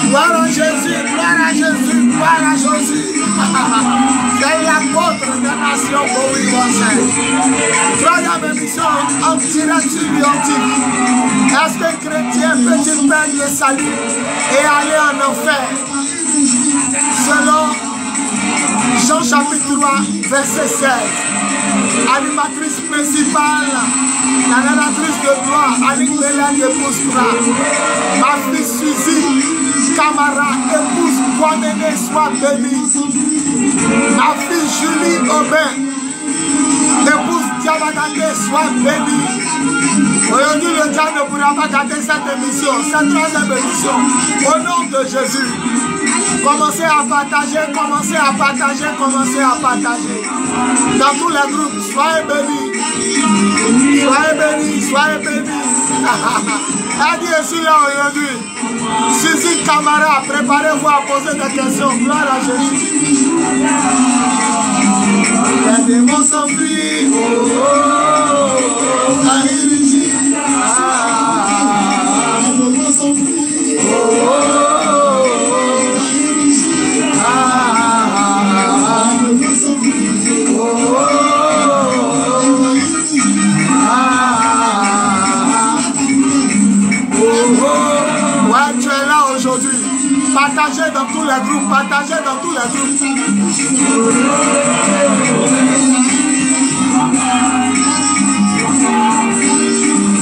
Gloire à Jésus, gloire à Jésus, gloire à Jésus. C'est l'apôtre des nations pour lui conseil. Troisième émission en direct sur Lyon TV. Est-ce que chrétien peut-il perdre le salut et aller en enfer? Selon Jean chapitre 3, verset 16. Animatrice principale, la narratrice de gloire, Annick Bélène épouse Kra. Ma fille Suzy Camara, épouse Kwamene, soit bénie. Ma fille Julie Aubin, épouse Diabagate, soit bénie. Aujourd'hui, le diable ne pourra pas gâter cette émission, cette troisième émission. Au nom de Jésus, commencez à partager, commencez à partager, commencez à partager. Dans tous les groupes, soyez bénis. Soyez bénis, soyez bénis. Adi est sur là aujourd'hui. Suzy Camara, préparez-vous à poser des questions. Gloire à Jésus. Les démons s'enfuient. Oh, oh, oh, oh. Les démons s'enfuient. Oh, oh, oh. Partagez dans tous les groupes, partagez dans tous les groupes.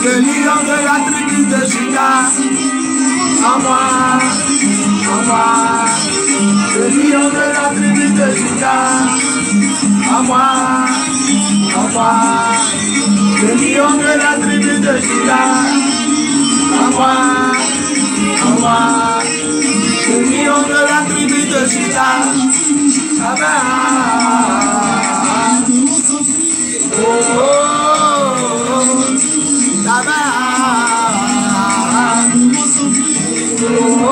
Le lion de la tribu de Judas, à moi, à moi. Le lion de la tribu de Judas, à moi, à moi. Le lion de la tribu de Judas, à moi, à moi. Le lion de la tribu de Judas, Amen. Oh, oh, oh, Amen. Oh, oh, oh,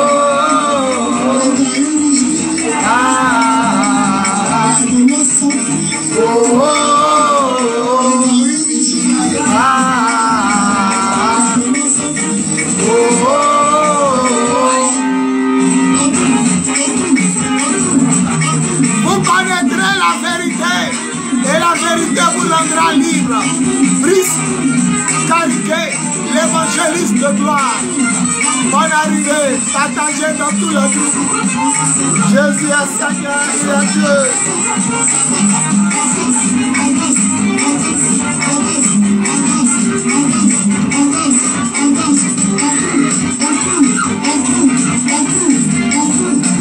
oh, vous rendra libre. Brice Cariquet, l'évangéliste de gloire. Bonne arrivée, partagez dans tout le groupe. Jésus est Seigneur, il est Dieu.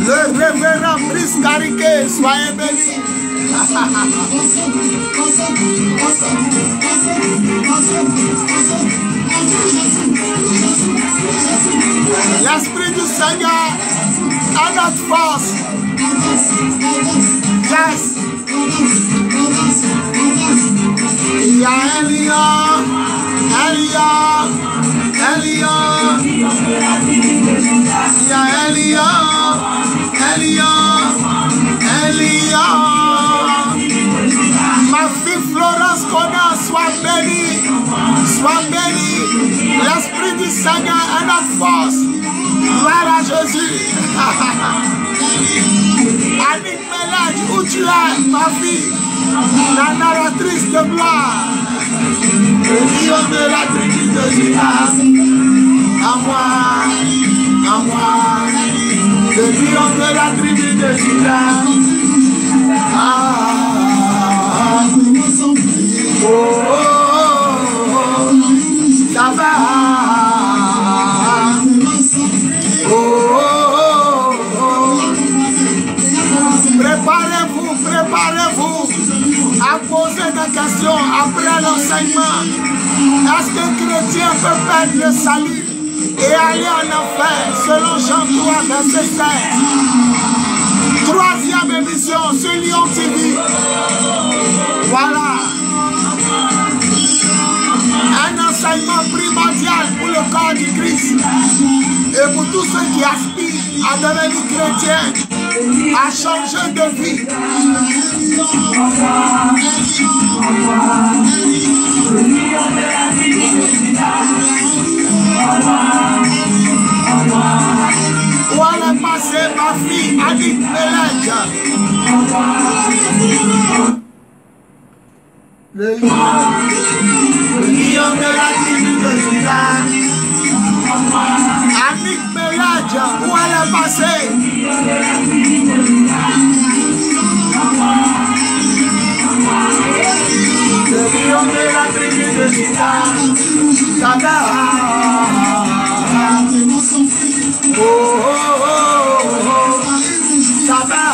Le révérend Brice Cariquet, soyez bénis. L'Esprit du Seigneur est notre force. Yes. Il y a un lion, un lion, un lion. Il y a un lion, un lion, un lion. Ma fille Florence Conan, sois bénie, sois bénie. L'Esprit du Seigneur est notre force. Gloire à Jésus. Annick Bélène, où tu es, ma fille, la narratrice de gloire. Le lion de la tribu de Judas, à moi, à moi. Le lion de la tribu de Judas. Ah. Oh, oh, oh, ça va. Oh, oh, oh. Préparez-vous, préparez-vous à poser des questions après l'enseignement. Est-ce qu'un chrétien peut perdre le salut et aller en enfer selon Jean 3, verset 16? Troisième émission sur Lyon TV. Voilà. Un enseignement primordial pour le corps du Christ et pour tous ceux ceux qui aspirent à devenir chrétiens, à changer de vie. Où elle est passée, ma fille, Annick Melek? Le lion de la tribu de Juda. Annick Melek, où elle est passée? Le lion de la tribu de Juda. Tada. Oh oh oh oh. Tada.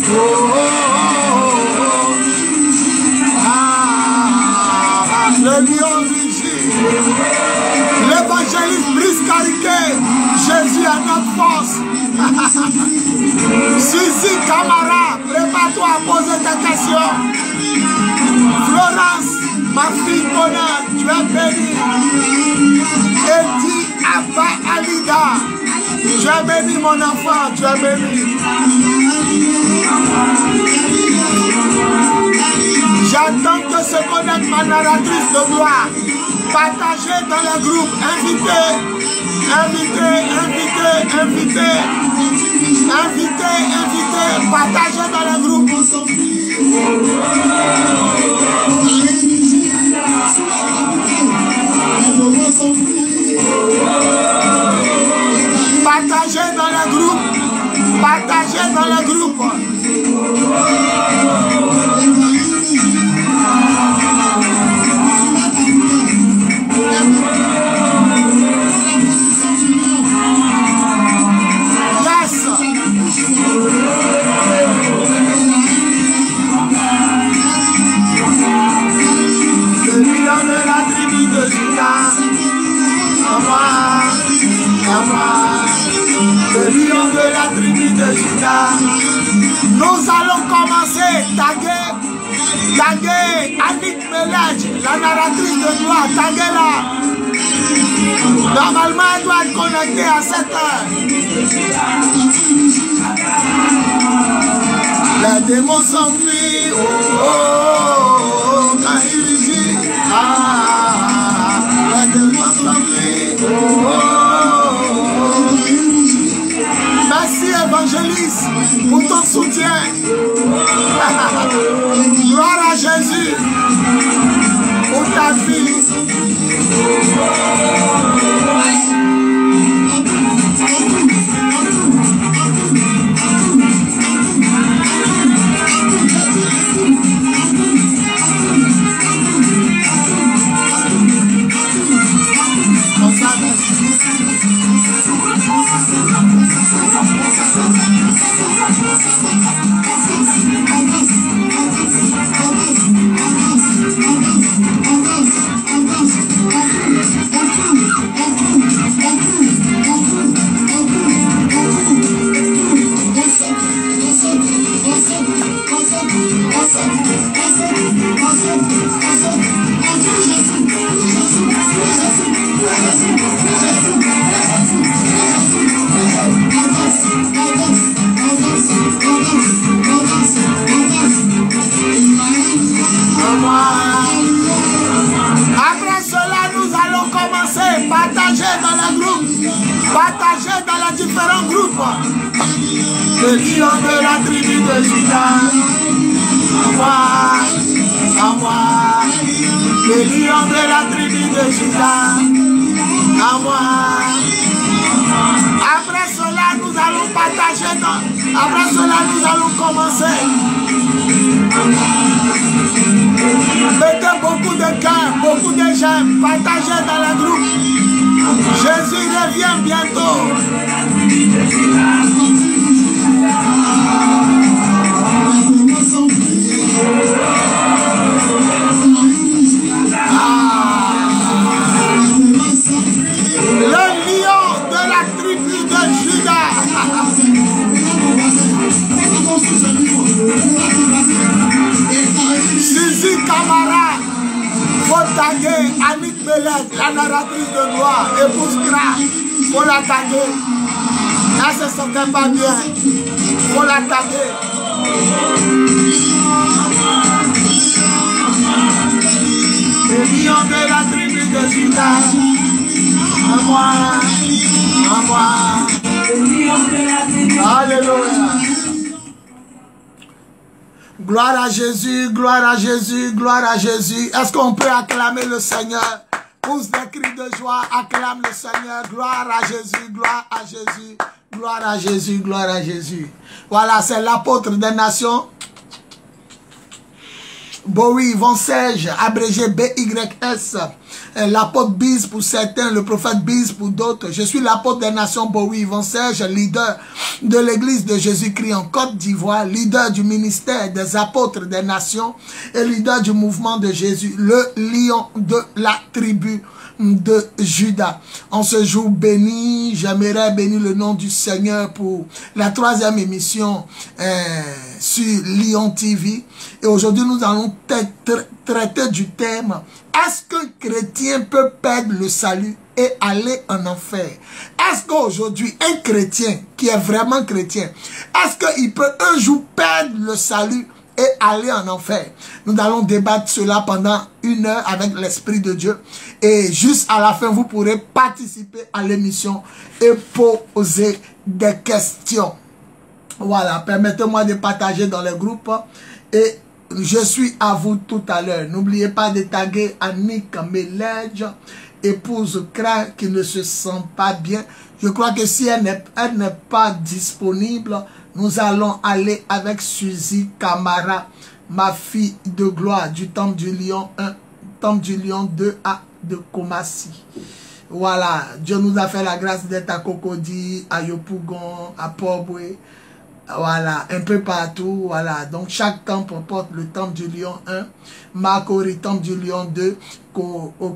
Oh oh oh. Le lion vigile. L'évangéliste Brice Cariquet. Jésus est notre force. Suzy Camara, prépare-toi à poser tes questions. Florence, ma fille Connor, tu es bénie. Edi Abba Alida, tu es béni mon enfant, tu es béni. J'attends que se connecte ma narratrice de gloire. Partagez dans le groupe, invitez, partagez dans le groupe. Partagez dans le groupe. Partagez dans le groupe. Yes. Le lion de la tribu de Juda. Le lion de la tribu de Juda. Nous allons commencer. Taguer Annick Melek, la narratrice de gloire. Taguez-la. Normalement, elle doit être connectée à 7 heures. Les démons s'enfuient. Oh, oh, oh, quand il dit. Les démons s'enfuient. Oh, oh, oh. Merci évangéliste pour ton soutien. Gloire à Jésus pour ta vie. Après cela, nous allons commencer. Partagez dans le groupe. Partagez dans les différents groupes. Le lion de la tribu de Juda. À moi. Le lion de la tribu de Juda. À moi. Après cela, nous allons partager. Après cela, nous allons commencer. Mettez beaucoup de cœur, beaucoup de j'aime. Partagez dans le groupe. Jésus revient bientôt. Le lion de la tribu de Juda. Suzy Camara, faut taguer Annick Melek, la narratrice de gloire, épouse grâce, faut l'attaquer. Elle ne se sentait pas bien, faut l'attaquer. Le lion de la tribu de Juda, à moi, à moi. Alléluia. Gloire à Jésus, gloire à Jésus, gloire à Jésus. Est-ce qu'on peut acclamer le Seigneur? Pousse des cris de joie, acclame le Seigneur. Gloire à Jésus, gloire à Jésus, gloire à Jésus, gloire à Jésus. Voilà, c'est l'apôtre des nations. Bowie, Yvon Serge, abrégé BYS. L'apôtre Bise pour certains, le prophète Bise pour d'autres. Je suis l'apôtre des nations Bowie, Yvon Serge, leader de l'église de Jésus-Christ en Côte d'Ivoire, leader du ministère des apôtres des nations et leader du mouvement de Jésus, le lion de la tribu de Juda. En ce jour béni, j'aimerais bénir le nom du Seigneur pour la 3e émission sur Lion TV. Et aujourd'hui, nous allons traiter du thème: est-ce qu'un chrétien peut perdre le salut et aller en enfer? Est-ce qu'aujourd'hui, un chrétien qui est vraiment chrétien, est-ce qu'il peut un jour perdre le salut et aller en enfer? Nous allons débattre cela pendant 1 heure avec l'Esprit de Dieu. Et juste à la fin, vous pourrez participer à l'émission et poser des questions. Voilà, permettez-moi de partager dans les groupes. Et je suis à vous tout à l'heure. N'oubliez pas de taguer Annick Meledge, épouse Cra qui ne se sent pas bien. Je crois que si elle n'est pas disponible, nous allons aller avec Suzy Camara, ma fille de gloire du Temple du Lion 1, Temple du Lion 2A de Komassi. Voilà, Dieu nous a fait la grâce d'être à Cocody, à Yopougon, à Port-Boué. Voilà, un peu partout, voilà. Donc, chaque temple porte le Temple du Lion 1, Makori, Temple du Lion 2,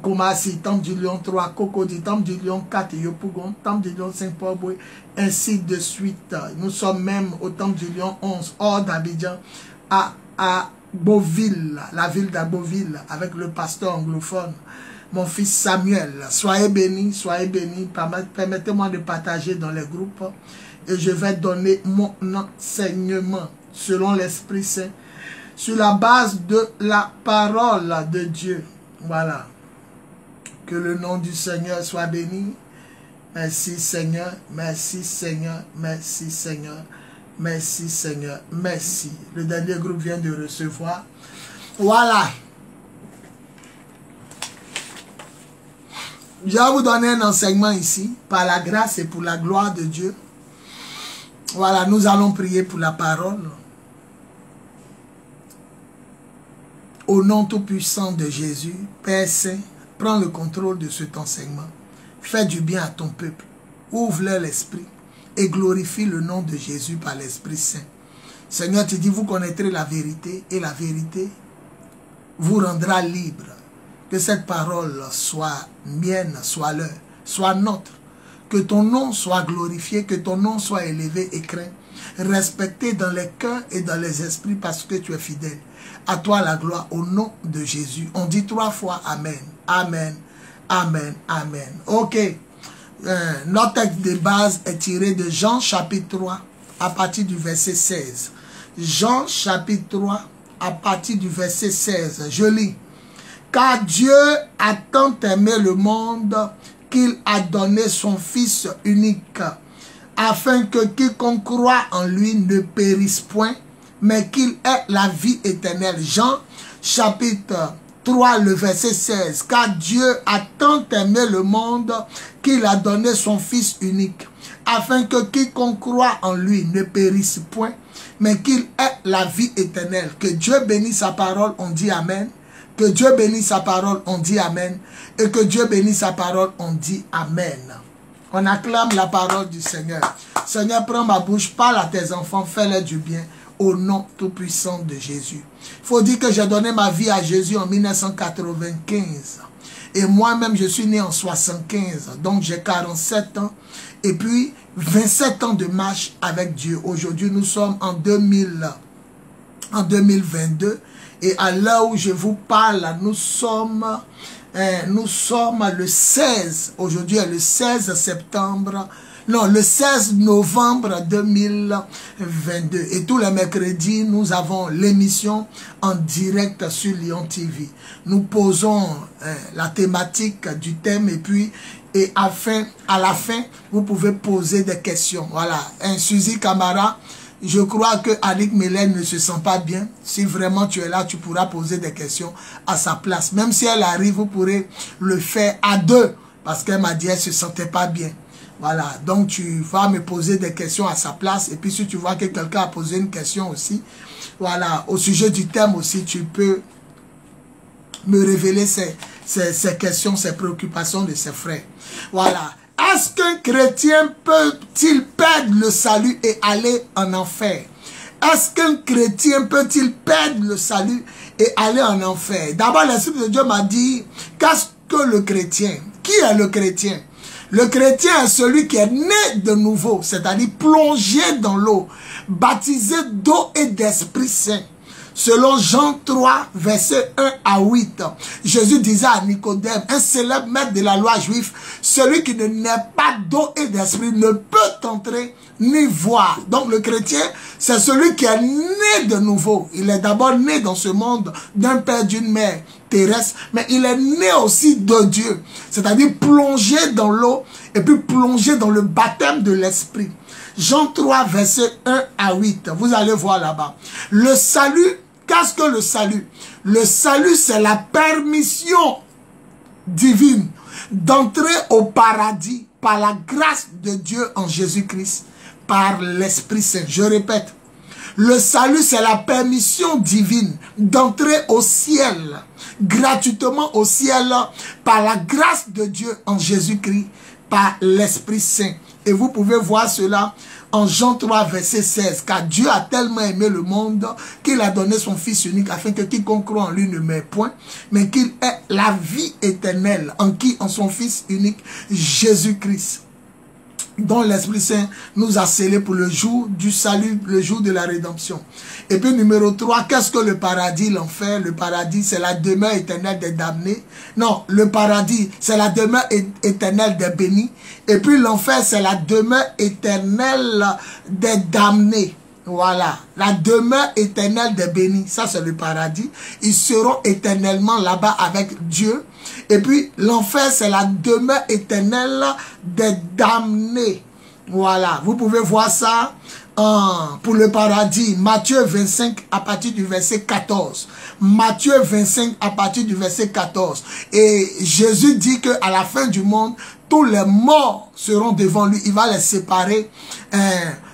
Komassi, Temple du Lion 3, Cocody, Temple du Lion 4, Yopougon, Temple du Lion 5, Port-Boué, ainsi de suite. Nous sommes même au Temple du Lion 11, hors d'Abidjan, à Beauville, la ville d'Aboville, avec le pasteur anglophone, mon fils Samuel. Soyez bénis, soyez bénis. Permettez-moi de partager dans les groupes. Et je vais donner mon enseignement selon l'Esprit Saint, sur la base de la parole de Dieu. Voilà. Que le nom du Seigneur soit béni. Merci Seigneur, merci Seigneur, merci Seigneur, merci Seigneur, merci. Le dernier groupe vient de recevoir. Voilà. Je vais vous donner un enseignement ici, par la grâce et pour la gloire de Dieu. Voilà, nous allons prier pour la parole. Au nom tout-puissant de Jésus, Père Saint, prends le contrôle de cet enseignement. Fais du bien à ton peuple. Ouvre-leur l'esprit et glorifie le nom de Jésus par l'Esprit Saint. Seigneur, tu dis, vous connaîtrez la vérité et la vérité vous rendra libre. Que cette parole soit mienne, soit leur, soit notre. Que ton nom soit glorifié, que ton nom soit élevé et craint, respecté dans les cœurs et dans les esprits parce que tu es fidèle. À toi la gloire au nom de Jésus. On dit 3 fois Amen, Amen, Amen, Amen. Ok, notre texte de base est tiré de Jean chapitre 3 à partir du verset 16. Jean chapitre 3 à partir du verset 16. Je lis. Car Dieu a tant aimé le monde qu'il a donné son Fils unique, afin que quiconque croit en lui ne périsse point, mais qu'il ait la vie éternelle. Jean chapitre 3, le verset 16. Car Dieu a tant aimé le monde qu'il a donné son Fils unique, afin que quiconque croit en lui ne périsse point, mais qu'il ait la vie éternelle. Que Dieu bénisse sa parole, on dit Amen. Que Dieu bénisse sa parole, on dit Amen. Et que Dieu bénisse sa parole, on dit Amen. On acclame la parole du Seigneur. Seigneur, prends ma bouche, parle à tes enfants, fais-leur du bien, au nom tout-puissant de Jésus. Il faut dire que j'ai donné ma vie à Jésus en 1995. Et moi-même, je suis né en 75. Donc, j'ai 47 ans. Et puis, 27 ans de marche avec Dieu. Aujourd'hui, nous sommes en 2022. Et à l'heure où je vous parle, nous sommes nous sommes le 16, aujourd'hui est le 16 septembre, non, le 16 novembre 2022. Et tous les mercredis, nous avons l'émission en direct sur Lyon TV. Nous posons la thématique du thème et puis à la fin, vous pouvez poser des questions. Voilà, un Suzy Camara. Je crois que Annick Mélène ne se sent pas bien. Si vraiment tu es là, tu pourras poser des questions à sa place. Même si elle arrive, vous pourrez le faire à deux. Parce qu'elle m'a dit qu'elle ne se sentait pas bien. Voilà, donc tu vas me poser des questions à sa place. Et puis si tu vois que quelqu'un a posé une question aussi, voilà, au sujet du thème aussi, tu peux me révéler ses questions, ses préoccupations de ses frères. Voilà. Est-ce qu'un chrétien peut-il perdre le salut et aller en enfer? Est-ce qu'un chrétien peut-il perdre le salut et aller en enfer? D'abord, l'Esprit de Dieu m'a dit, qu'est-ce que le chrétien? Qui est le chrétien? Le chrétien est celui qui est né de nouveau, c'est-à-dire plongé dans l'eau, baptisé d'eau et d'Esprit Saint. Selon Jean 3, versets 1 à 8, Jésus disait à Nicodème, un célèbre maître de la loi juive, celui qui ne naît pas d'eau et d'esprit ne peut entrer ni voir. Donc le chrétien, c'est celui qui est né de nouveau. Il est d'abord né dans ce monde d'un père, d'une mère terrestre, mais il est né aussi de Dieu. C'est-à-dire plongé dans l'eau et puis plongé dans le baptême de l'esprit. Jean 3, versets 1 à 8. Vous allez voir là-bas. Le salut, qu'est-ce que le salut? Le salut, c'est la permission divine d'entrer au paradis par la grâce de Dieu en Jésus-Christ, par l'Esprit Saint. Je répète, le salut, c'est la permission divine d'entrer au ciel, gratuitement au ciel, par la grâce de Dieu en Jésus-Christ, par l'Esprit Saint. Et vous pouvez voir cela en Jean 3, verset 16. Car Dieu a tellement aimé le monde qu'il a donné son Fils unique afin que quiconque croit en lui ne meure point, mais qu'il ait la vie éternelle en son Fils unique, Jésus-Christ, dont l'Esprit Saint nous a scellés pour le jour du salut, le jour de la rédemption. Et puis numéro 3, qu'est-ce que le paradis, l'enfer? Le paradis, c'est la demeure éternelle des damnés. Non, le paradis, c'est la demeure éternelle des bénis. Et puis l'enfer, c'est la demeure éternelle des damnés. Voilà, la demeure éternelle des bénis, ça c'est le paradis. Ils seront éternellement là-bas avec Dieu. Et puis l'enfer, c'est la demeure éternelle des damnés. Voilà, vous pouvez voir ça pour le paradis. Matthieu 25 à partir du verset 14. Matthieu 25 à partir du verset 14. Et Jésus dit qu'à la fin du monde, tous les morts seront devant lui. Il va les séparer,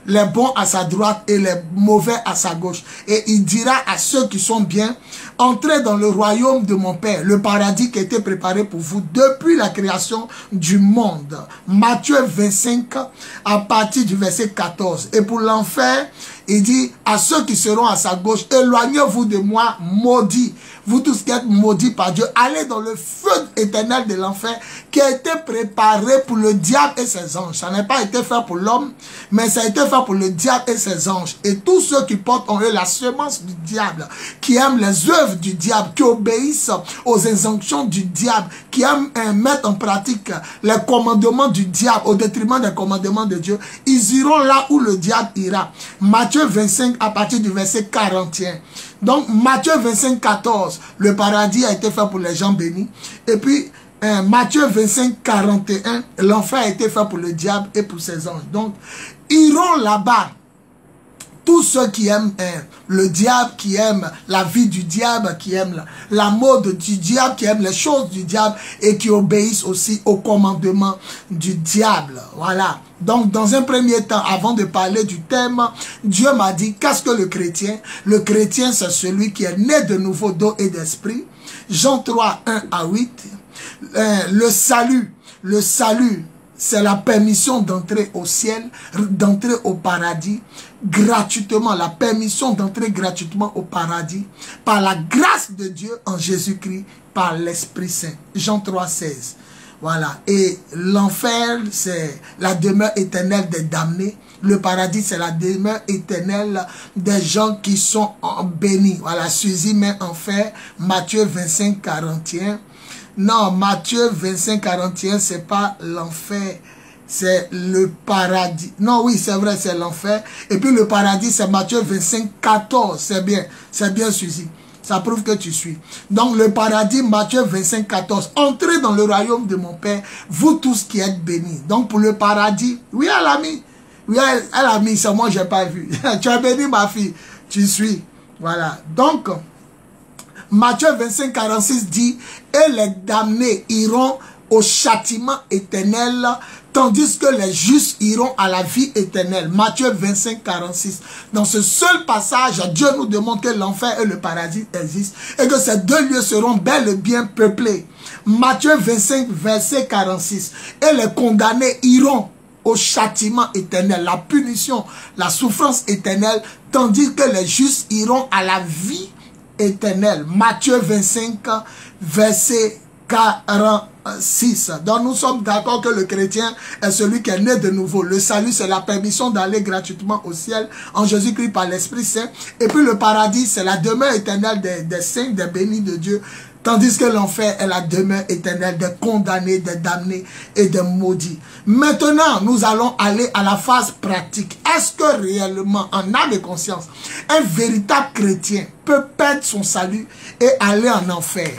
les bons à sa droite et les mauvais à sa gauche. Et il dira à ceux qui sont bien, entrez dans le royaume de mon Père, le paradis qui a été préparé pour vous depuis la création du monde. Matthieu 25 à partir du verset 14. Et pour l'enfer, il dit à ceux qui seront à sa gauche, éloignez-vous de moi, maudits. Vous tous qui êtes maudits par Dieu, allez dans le feu éternel de l'enfer qui a été préparé pour le diable et ses anges. Ça n'a pas été fait pour l'homme, mais ça a été fait pour le diable et ses anges. Et tous ceux qui portent en eux la semence du diable, qui aiment les œuvres du diable, qui obéissent aux injonctions du diable, qui aiment mettre en pratique les commandements du diable au détriment des commandements de Dieu, ils iront là où le diable ira. Matthieu 25 à partir du verset 41. Donc Matthieu 25, 14, le paradis a été fait pour les gens bénis. Et puis Matthieu 25, 41, l'enfer a été fait pour le diable et pour ses anges. Donc iront là-bas tous ceux qui aiment le diable, qui aiment la vie du diable, qui aiment la mode du diable, qui aiment les choses du diable et qui obéissent aussi au commandement du diable. Voilà. Donc, dans un premier temps, avant de parler du thème, Dieu m'a dit, qu'est-ce que le chrétien? Le chrétien, c'est celui qui est né de nouveau d'eau et d'esprit. Jean 3, 1 à 8. Le salut, c'est la permission d'entrer au ciel, d'entrer au paradis, gratuitement, la permission d'entrer gratuitement au paradis, par la grâce de Dieu en Jésus-Christ, par l'Esprit Saint. Jean 3, 16. Voilà. Et l'enfer, c'est la demeure éternelle des damnés. Le paradis, c'est la demeure éternelle des gens qui sont bénis. Voilà. Suzy met en fait Matthieu 25, 41. Non, Matthieu 25, 41, c'est pas l'enfer, c'est le paradis. Non, oui, c'est vrai, c'est l'enfer. Et puis le paradis, c'est Matthieu 25, 14. C'est bien celui-ci. Ça prouve que tu suis. Donc le paradis, Matthieu 25, 14. Entrez dans le royaume de mon Père, vous tous qui êtes bénis. Donc pour le paradis, oui, elle a mis. Oui, elle a mis, c'est moi, je n'ai pas vu. Tu as béni ma fille, tu suis. Voilà. Donc, Matthieu 25, 46 dit, et les damnés iront au châtiment éternel, tandis que les justes iront à la vie éternelle. Matthieu 25, 46. Dans ce seul passage, Dieu nous demande que l'enfer et le paradis existent et que ces deux lieux seront bel et bien peuplés. Matthieu 25, verset 46. Et les condamnés iront au châtiment éternel, la punition, la souffrance éternelle, tandis que les justes iront à la vie éternelle. Matthieu 25, verset 46. Donc nous sommes d'accord que le chrétien est celui qui est né de nouveau. Le salut, c'est la permission d'aller gratuitement au ciel en Jésus-Christ par l'Esprit Saint. Et puis le paradis, c'est la demeure éternelle des saints, des bénis de Dieu. Tandis que l'enfer est la demeure éternelle des condamnés, des damnés et des maudits. Maintenant, nous allons aller à la phase pratique. Est-ce que réellement, en âme et conscience, un véritable chrétien peut perdre son salut et aller en enfer?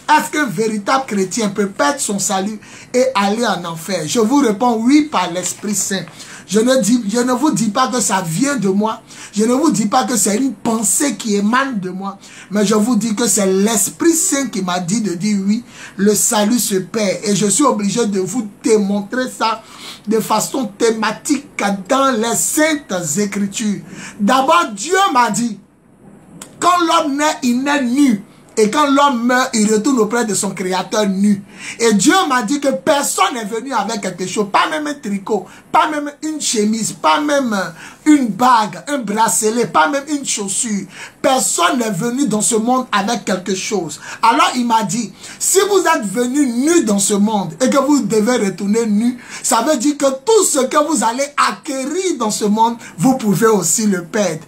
Est-ce qu'un véritable chrétien peut perdre son salut et aller en enfer? Je vous réponds oui par l'Esprit Saint. Je ne vous dis pas que ça vient de moi. Je ne vous dis pas que c'est une pensée qui émane de moi. Mais je vous dis que c'est l'Esprit Saint qui m'a dit de dire oui, le salut se perd. Et je suis obligé de vous démontrer ça de façon thématique dans les Saintes Écritures. D'abord, Dieu m'a dit, quand l'homme naît, il naît nu. Et quand l'homme meurt, il retourne auprès de son créateur nu. Et Dieu m'a dit que personne n'est venu avec quelque chose. Pas même un tricot, pas même une chemise, pas même une bague, un bracelet, pas même une chaussure. Personne n'est venu dans ce monde avec quelque chose. Alors il m'a dit, si vous êtes venu nu dans ce monde et que vous devez retourner nu, ça veut dire que tout ce que vous allez acquérir dans ce monde, vous pouvez aussi le perdre.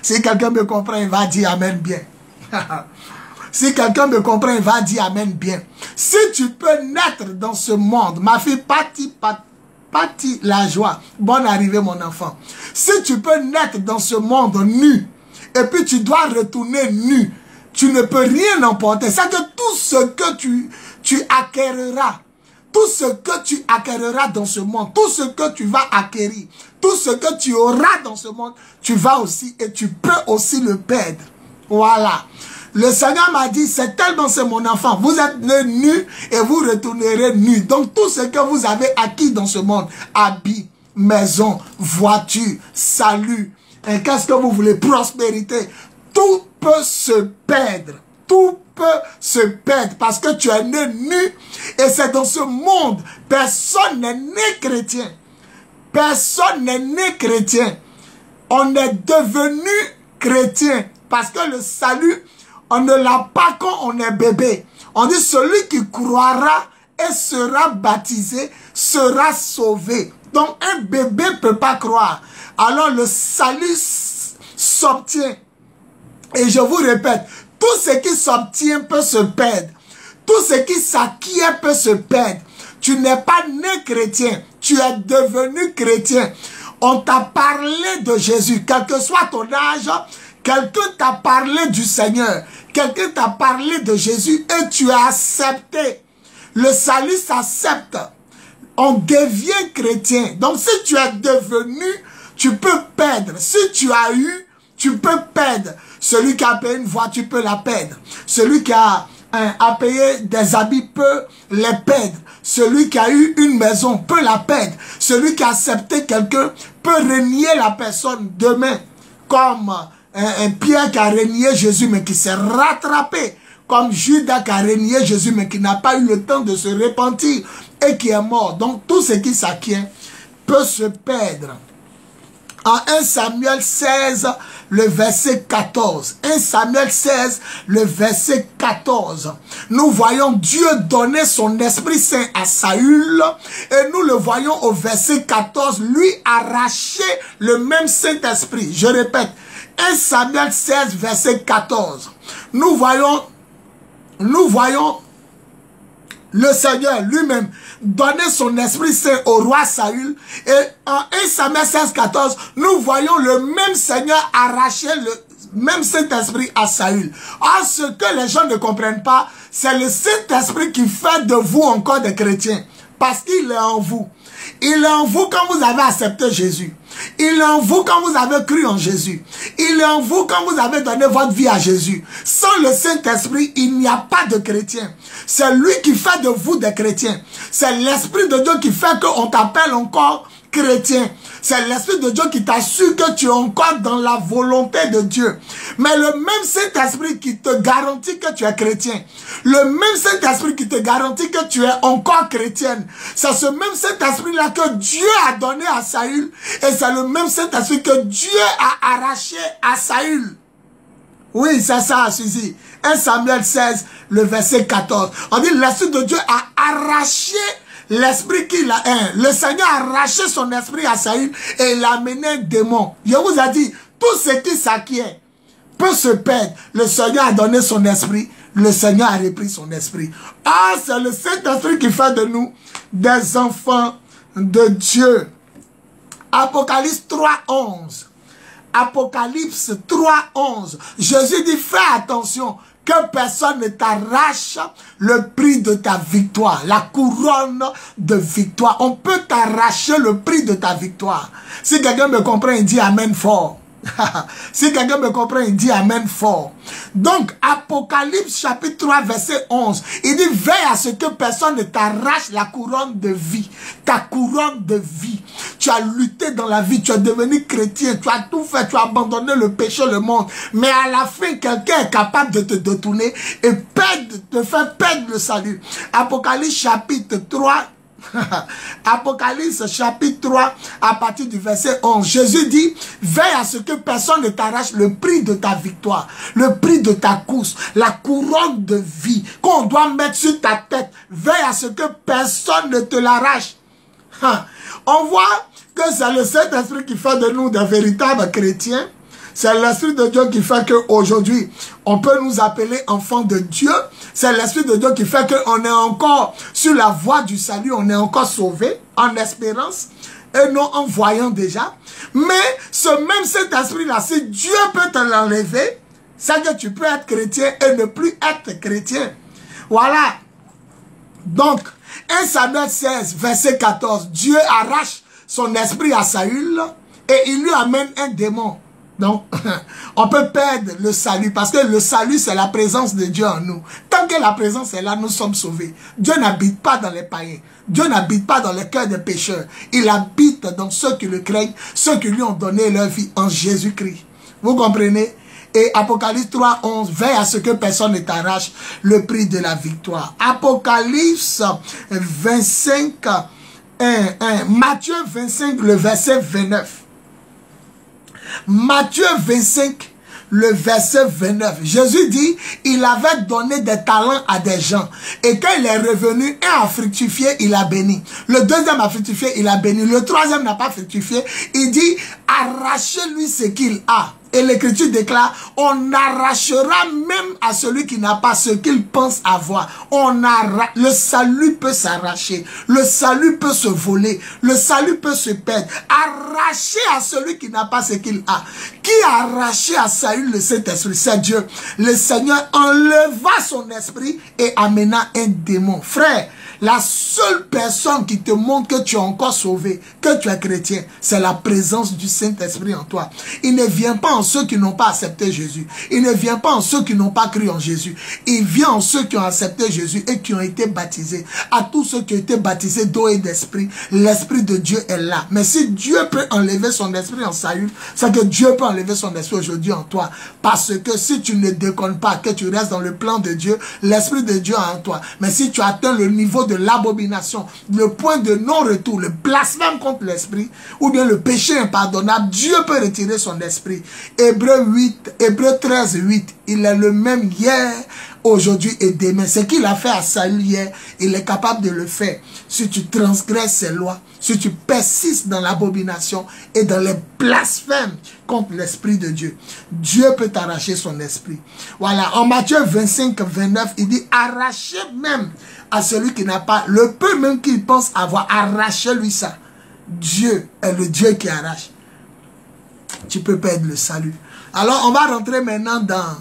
Si quelqu'un me comprend, il va dire amen bien. Si quelqu'un me comprend, il va dire amen bien. Si tu peux naître dans ce monde, ma fille, parti la joie. Bonne arrivée, mon enfant. Si tu peux naître dans ce monde nu, et puis tu dois retourner nu, tu ne peux rien emporter. C'est que tout ce que tu acquériras, tout ce que tu acquériras dans ce monde, tout ce que tu vas acquérir, tout ce que tu auras dans ce monde, tu vas aussi et tu peux aussi le perdre. Voilà. Le Seigneur m'a dit, c'est tellement c'est mon enfant, vous êtes né nu et vous retournerez nu. Donc tout ce que vous avez acquis dans ce monde, habits, maison, voiture, salut, qu'est-ce que vous voulez, prospérité, tout peut se perdre. Tout peut se perdre parce que tu es né nu et c'est dans ce monde. Personne n'est né chrétien. Personne n'est né chrétien. On est devenu chrétien parce que le salut, on ne l'a pas quand on est bébé. On dit celui qui croira et sera baptisé sera sauvé. Donc un bébé ne peut pas croire. Alors le salut s'obtient. Et je vous répète, tout ce qui s'obtient peut se perdre. Tout ce qui s'acquiert peut se perdre. Tu n'es pas né chrétien. Tu es devenu chrétien. On t'a parlé de Jésus. Quel que soit ton âge, quelqu'un t'a parlé du Seigneur. Quelqu'un t'a parlé de Jésus et tu as accepté. Le salut s'accepte. On devient chrétien. Donc si tu es devenu, tu peux perdre. Si tu as eu, tu peux perdre. Celui qui a payé une voiture peut la perdre. Celui qui a payé des habits peut les perdre. Celui qui a eu une maison peut la perdre. Celui qui a accepté quelqu'un peut renier la personne demain. Comme un Pierre qui a renié Jésus mais qui s'est rattrapé. Comme Judas qui a renié Jésus mais qui n'a pas eu le temps de se repentir et qui est mort. Donc tout ce qui s'acquiert peut se perdre. En 1 Samuel 16, le verset 14. 1 Samuel 16, le verset 14. Nous voyons Dieu donner son Esprit Saint à Saül. Et nous le voyons au verset 14, lui arracher le même Saint-Esprit. Je répète, 1 Samuel 16, verset 14. Nous voyons le Seigneur lui-même donnait son Esprit Saint au roi Saül. Et en 1 Samuel 16, 14, nous voyons le même Seigneur arracher le même Saint-Esprit à Saül. Or, ce que les gens ne comprennent pas, c'est le Saint-Esprit qui fait de vous encore des chrétiens. Parce qu'il est en vous. Il est en vous quand vous avez accepté Jésus. Il est en vous quand vous avez cru en Jésus. Il est en vous quand vous avez donné votre vie à Jésus. Sans le Saint-Esprit, il n'y a pas de chrétien. C'est lui qui fait de vous des chrétiens. C'est l'Esprit de Dieu qui fait qu'on t'appelle encore chrétien. C'est l'Esprit de Dieu qui t'assure que tu es encore dans la volonté de Dieu. Mais le même Saint-Esprit qui te garantit que tu es chrétien, le même Saint-Esprit qui te garantit que tu es encore chrétienne, c'est ce même Saint-Esprit-là que Dieu a donné à Saül, et c'est le même Saint-Esprit que Dieu a arraché à Saül. Oui, c'est ça, Suzy. 1 Samuel 16, le verset 14. On dit, l'Esprit de Dieu a arraché l'esprit qu'il a, le Seigneur a arraché son esprit à Saül et il a amené un démon. Je vous ai dit, tout ce qui s'acquiert peut se perdre. Le Seigneur a donné son esprit, le Seigneur a repris son esprit. Ah, c'est le Saint-Esprit qui fait de nous des enfants de Dieu. Apocalypse 3:11. Apocalypse 3:11. Jésus dit, fais attention que personne ne t'arrache le prix de ta victoire, la couronne de victoire. On peut t'arracher le prix de ta victoire. Si quelqu'un me comprend, il dit amen fort. Si quelqu'un me comprend, il dit amen fort. Donc, Apocalypse chapitre 3, verset 11, il dit, veille à ce que personne ne t'arrache la couronne de vie. Ta couronne de vie. Tu as lutté dans la vie, tu es devenu chrétien, tu as tout fait, tu as abandonné le péché, le monde. Mais à la fin, quelqu'un est capable de te détourner et te faire perdre le salut. Apocalypse chapitre 3, Apocalypse chapitre 3 à partir du verset 11. Jésus dit, veille à ce que personne ne t'arrache le prix de ta victoire, le prix de ta course, la couronne de vie qu'on doit mettre sur ta tête. Veille à ce que personne ne te l'arrache. On voit que c'est le Saint-Esprit qui fait de nous des véritables chrétiens. C'est l'Esprit de Dieu qui fait qu'aujourd'hui, on peut nous appeler enfants de Dieu. C'est l'Esprit de Dieu qui fait qu'on est encore sur la voie du salut, on est encore sauvé en espérance et non en voyant déjà. Mais ce même Saint-Esprit-là, si Dieu peut te l'enlever, c'est que tu peux être chrétien et ne plus être chrétien. Voilà. Donc, 1 Samuel 16, verset 14, Dieu arrache son esprit à Saül et il lui amène un démon. Donc, on peut perdre le salut parce que le salut, c'est la présence de Dieu en nous. Tant que la présence est là, nous sommes sauvés. Dieu n'habite pas dans les païens. Dieu n'habite pas dans le cœur des pécheurs. Il habite dans ceux qui le craignent, ceux qui lui ont donné leur vie en Jésus-Christ. Vous comprenez? Et Apocalypse 3:11, veille à ce que personne ne t'arrache le prix de la victoire. Apocalypse 25, Matthieu 25, le verset 29. Matthieu 25, le verset 29. Jésus dit, il avait donné des talents à des gens. Et quand il est revenu, un a fructifié, il a béni. Le deuxième a fructifié, il a béni. Le troisième n'a pas fructifié. Il dit, arrachez-lui ce qu'il a. Et l'Écriture déclare, on arrachera même à celui qui n'a pas ce qu'il pense avoir. Le salut peut s'arracher. Le salut peut se voler. Le salut peut se perdre. Arracher à celui qui n'a pas ce qu'il a. Qui a arraché à Saül le Saint-Esprit? C'est Dieu. Le Seigneur enleva son esprit et amena un démon. Frère, la seule personne qui te montre que tu es encore sauvé, que tu es chrétien, c'est la présence du Saint-Esprit en toi. Il ne vient pas en ceux qui n'ont pas accepté Jésus. Il ne vient pas en ceux qui n'ont pas cru en Jésus. Il vient en ceux qui ont accepté Jésus et qui ont été baptisés. À tous ceux qui ont été baptisés d'eau et d'esprit, l'Esprit de Dieu est là. Mais si Dieu peut enlever son esprit en Saül, c'est que Dieu peut enlever son esprit aujourd'hui en toi. Parce que si tu ne déconnes pas, que tu restes dans le plan de Dieu, l'Esprit de Dieu est en toi. Mais si tu atteins le niveau de l'abomination, le point de non-retour, le blasphème contre l'esprit, ou bien le péché impardonnable, Dieu peut retirer son esprit. Hébreu 13, 8, il est le même hier, aujourd'hui et demain. Ce qu'il a fait à Saül hier, il est capable de le faire. Si tu transgresses ses lois, si tu persistes dans l'abomination et dans les blasphèmes contre l'Esprit de Dieu, Dieu peut t'arracher son esprit. Voilà, en Matthieu 25, 29, il dit, arrachez même à celui qui n'a pas, le peu même qu'il pense avoir, arrachez-lui ça. Dieu est le Dieu qui arrache. Tu peux perdre le salut. Alors, on va rentrer maintenant dans...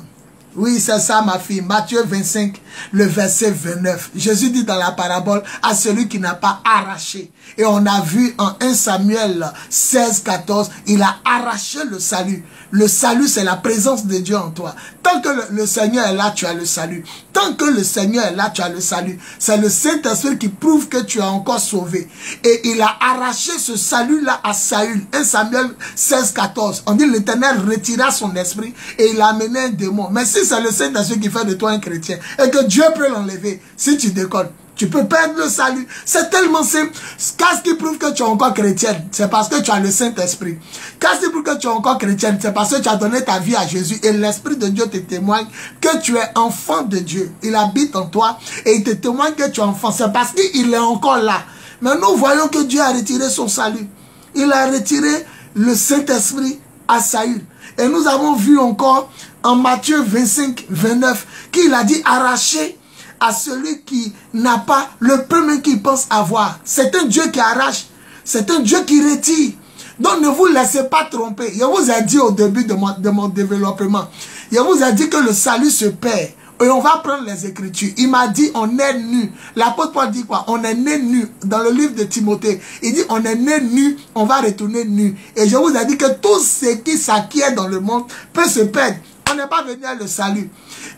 Oui, c'est ça ma fille. Matthieu 25, le verset 29. Jésus dit dans la parabole à celui qui n'a pas arraché. Et on a vu en 1 Samuel 16, 14, il a arraché le salut. Le salut, c'est la présence de Dieu en toi. Tant que le Seigneur est là, tu as le salut. Tant que le Seigneur est là, tu as le salut. C'est le Saint-Esprit qui prouve que tu es encore sauvé. Et il a arraché ce salut-là à Saül. 1 Samuel 16, 14. On dit l'Éternel retira son esprit et il a amené un démon. Mais si c'est le Saint-Esprit qui fait de toi un chrétien et que Dieu peut l'enlever, si tu déconnes, tu peux perdre le salut. C'est tellement simple. Qu'est-ce qui prouve que tu es encore chrétienne? C'est parce que tu as le Saint-Esprit. Qu'est-ce qui prouve que tu es encore chrétienne? C'est parce que tu as donné ta vie à Jésus et l'Esprit de Dieu te témoigne que tu es enfant de Dieu. Il habite en toi et il te témoigne que tu es enfant. C'est parce qu'il est encore là. Mais nous voyons que Dieu a retiré son salut. Il a retiré le Saint-Esprit à Saül. Et nous avons vu encore en Matthieu 25, 29 qu'il a dit arracher à celui qui n'a pas le premier qu'il pense avoir. C'est un Dieu qui arrache. C'est un Dieu qui retire. Donc ne vous laissez pas tromper. Je vous ai dit au début de mon développement. Je vous ai dit que le salut se perd. Et on va prendre les Écritures. Il m'a dit on est nu. L'apôtre Paul dit quoi? On est né nu. Dans le livre de Timothée, il dit on est né nu, on va retourner nu. Et je vous ai dit que tout ce qui s'acquiert dans le monde peut se perdre. On n'est pas venu à le salut.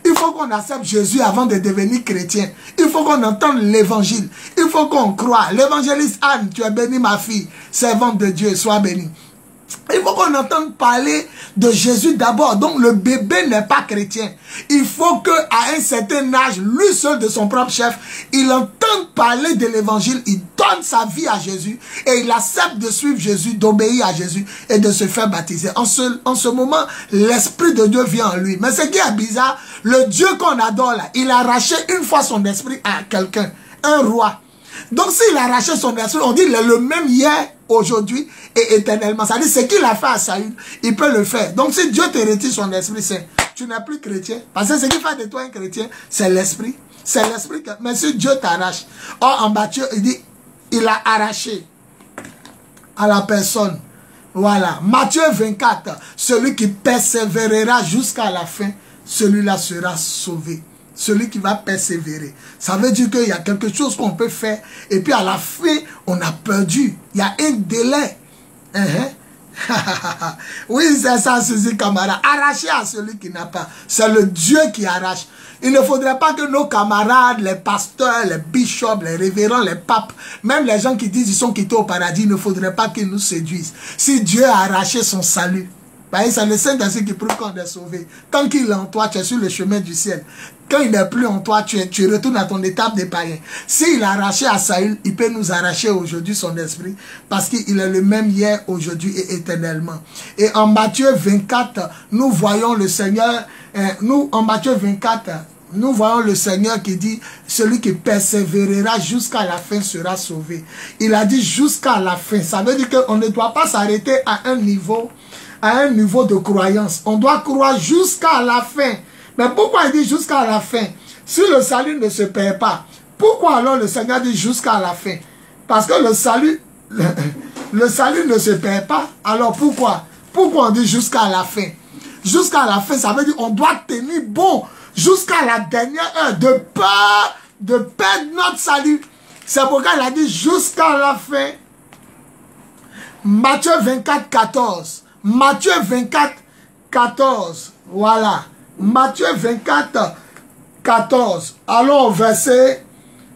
Il faut qu'on accepte Jésus avant de devenir chrétien. Il faut qu'on entende l'évangile. Il faut qu'on croie. L'évangéliste Anne, tu es bénie ma fille, servante de Dieu, sois bénie. Il faut qu'on entende parler de Jésus d'abord. Donc le bébé n'est pas chrétien. Il faut qu'à un certain âge, lui seul de son propre chef, il entende parler de l'évangile, il donne sa vie à Jésus et il accepte de suivre Jésus, d'obéir à Jésus et de se faire baptiser. En ce moment, l'Esprit de Dieu vient en lui. Mais ce qui est bizarre, le Dieu qu'on adore là, il a arraché une fois son esprit à quelqu'un, un roi. Donc s'il a arraché son esprit, on dit qu'il est le même hier, aujourd'hui et éternellement. Ça dit ce qu'il a fait à Saül, il peut le faire. Donc si Dieu te retire son esprit saint, tu n'es plus chrétien. Parce que ce qui fait de toi un chrétien, c'est l'esprit. C'est l'esprit. Mais si Dieu t'arrache, or en Matthieu, il dit, il a arraché à la personne. Voilà. Matthieu 24, celui qui persévérera jusqu'à la fin, celui-là sera sauvé. Celui qui va persévérer. Ça veut dire qu'il y a quelque chose qu'on peut faire et puis à la fin, on a perdu. Il y a un délai. Oui, c'est ça, Suzy Camara. Arracher à celui qui n'a pas. C'est le Dieu qui arrache. Il ne faudrait pas que nos camarades, les pasteurs, les bishops, les révérends, les papes, même les gens qui disent qu'ils sont quittés au paradis, il ne faudrait pas qu'ils nous séduisent. Si Dieu a arraché son salut, c'est le Saint-Esprit qui prouve qu'on est sauvé. Tant qu'il est en toi, tu es sur le chemin du ciel. Quand il n'est plus en toi, tu retournes à ton étape des païens. S'il a arraché à Saül, il peut nous arracher aujourd'hui son esprit. Parce qu'il est le même hier, aujourd'hui et éternellement. Et en Matthieu 24, nous voyons le Seigneur. En Matthieu 24, nous voyons le Seigneur qui dit, celui qui persévérera jusqu'à la fin sera sauvé. Il a dit jusqu'à la fin. Ça veut dire qu'on ne doit pas s'arrêter à un niveau de croyance. On doit croire jusqu'à la fin. Mais pourquoi il dit jusqu'à la fin? Si le salut ne se perd pas, pourquoi alors le Seigneur dit jusqu'à la fin? Parce que le salut ne se perd pas. Alors pourquoi? Pourquoi on dit jusqu'à la fin? Jusqu'à la fin, ça veut dire qu'on doit tenir bon jusqu'à la dernière heure de peur de perdre notre salut. C'est pourquoi il a dit jusqu'à la fin. Matthieu 24, 14. Matthieu 24, 14. Voilà. Matthieu 24, 14. Allons au verset.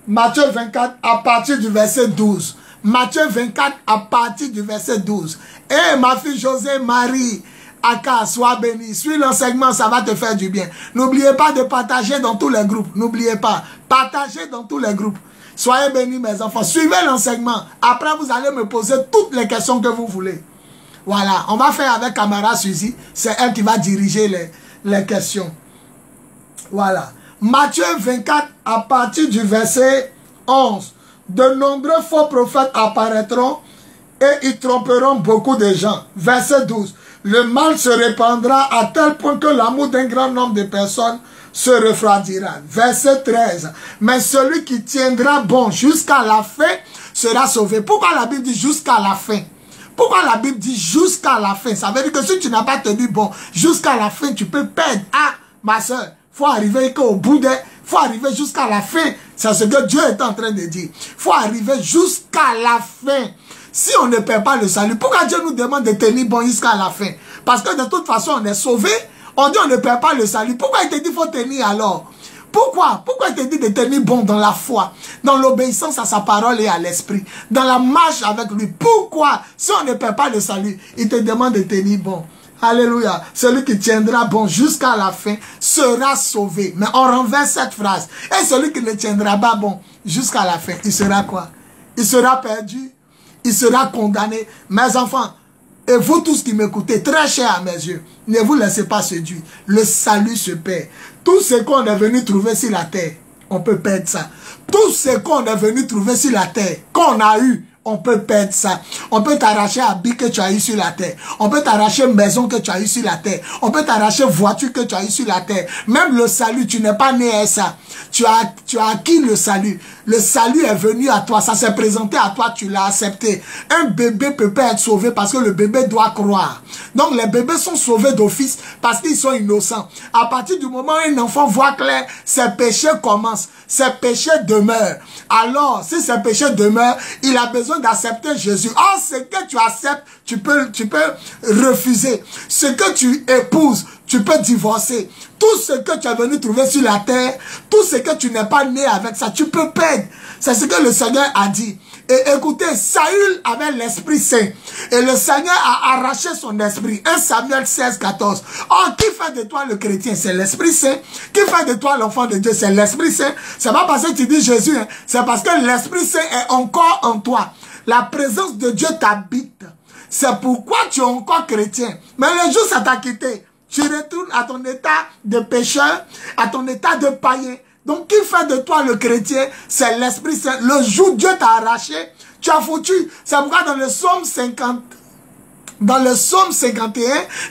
Matthieu 24 à partir du verset 12. Matthieu 24 à partir du verset 12. Eh ma fille José Marie, Aka, sois bénie. Suis l'enseignement, ça va te faire du bien. N'oubliez pas de partager dans tous les groupes. N'oubliez pas. Partagez dans tous les groupes. Soyez bénis mes enfants. Suivez l'enseignement. Après vous allez me poser toutes les questions que vous voulez. Voilà. On va faire avec Camara Suzy. C'est elle qui va diriger les questions. Voilà. Matthieu 24, à partir du verset 11. De nombreux faux prophètes apparaîtront et ils tromperont beaucoup de gens. Verset 12. Le mal se répandra à tel point que l'amour d'un grand nombre de personnes se refroidira. Verset 13. Mais celui qui tiendra bon jusqu'à la fin sera sauvé. Pourquoi la Bible dit jusqu'à la fin? Pourquoi la Bible dit jusqu'à la fin? Ça veut dire que si tu n'as pas tenu bon jusqu'à la fin, tu peux perdre. Ah, ma soeur, il faut arriver qu'au bout de... Il faut arriver jusqu'à la fin. C'est ce que Dieu est en train de dire. Il faut arriver jusqu'à la fin. Si on ne perd pas le salut, pourquoi Dieu nous demande de tenir bon jusqu'à la fin? Parce que de toute façon, on est sauvé. On dit on ne perd pas le salut. Pourquoi il te dit qu'il faut tenir alors? Pourquoi? Pourquoi il te dit de tenir bon dans la foi, dans l'obéissance à sa parole et à l'esprit, dans la marche avec lui? Pourquoi? Si on ne perd pas le salut, il te demande de tenir bon. Alléluia. Celui qui tiendra bon jusqu'à la fin sera sauvé. Mais on renverse cette phrase. Et celui qui ne tiendra pas bon jusqu'à la fin, il sera quoi? Il sera perdu. Il sera condamné. Mes enfants, et vous tous qui m'écoutez, très chers à mes yeux, ne vous laissez pas séduire. Le salut se perd. Tout ce qu'on est venu trouver sur la terre, on peut perdre ça. Tout ce qu'on est venu trouver sur la terre, qu'on a eu, on peut perdre ça. On peut t'arracher habit que tu as eu sur la terre. On peut t'arracher maison que tu as eu sur la terre. On peut t'arracher voiture que tu as eu sur la terre. Même le salut, tu n'es pas né à ça. Tu as acquis le salut. Le salut est venu à toi. Ça s'est présenté à toi, tu l'as accepté. Un bébé peut pas être sauvé parce que le bébé doit croire. Donc les bébés sont sauvés d'office parce qu'ils sont innocents. À partir du moment où un enfant voit clair, ses péchés commencent. Ses péchés demeurent. Alors, si ses péchés demeurent, il a besoin d'accepter Jésus. Or, ce que tu acceptes, tu peux refuser. Ce que tu épouses, tu peux divorcer. Tout ce que tu es venu trouver sur la terre, tout ce que tu n'es pas né avec ça, tu peux perdre. C'est ce que le Seigneur a dit. Et écoutez, Saül avait l'Esprit Saint. Et le Seigneur a arraché son esprit. 1 Samuel 16, 14. Oh, qui fait de toi le chrétien? C'est l'Esprit Saint. Qui fait de toi l'enfant de Dieu? C'est l'Esprit Saint. C'est pas parce que tu dis Jésus, hein. C'est parce que l'Esprit Saint est encore en toi. La présence de Dieu t'habite. C'est pourquoi tu es encore chrétien. Mais le jour ça t'a quitté, tu retournes à ton état de pécheur, à ton état de païen. Donc, qui fait de toi le chrétien? C'est l'Esprit Saint. Le jour où Dieu t'a arraché, tu as foutu. C'est pourquoi dans le psaume 51,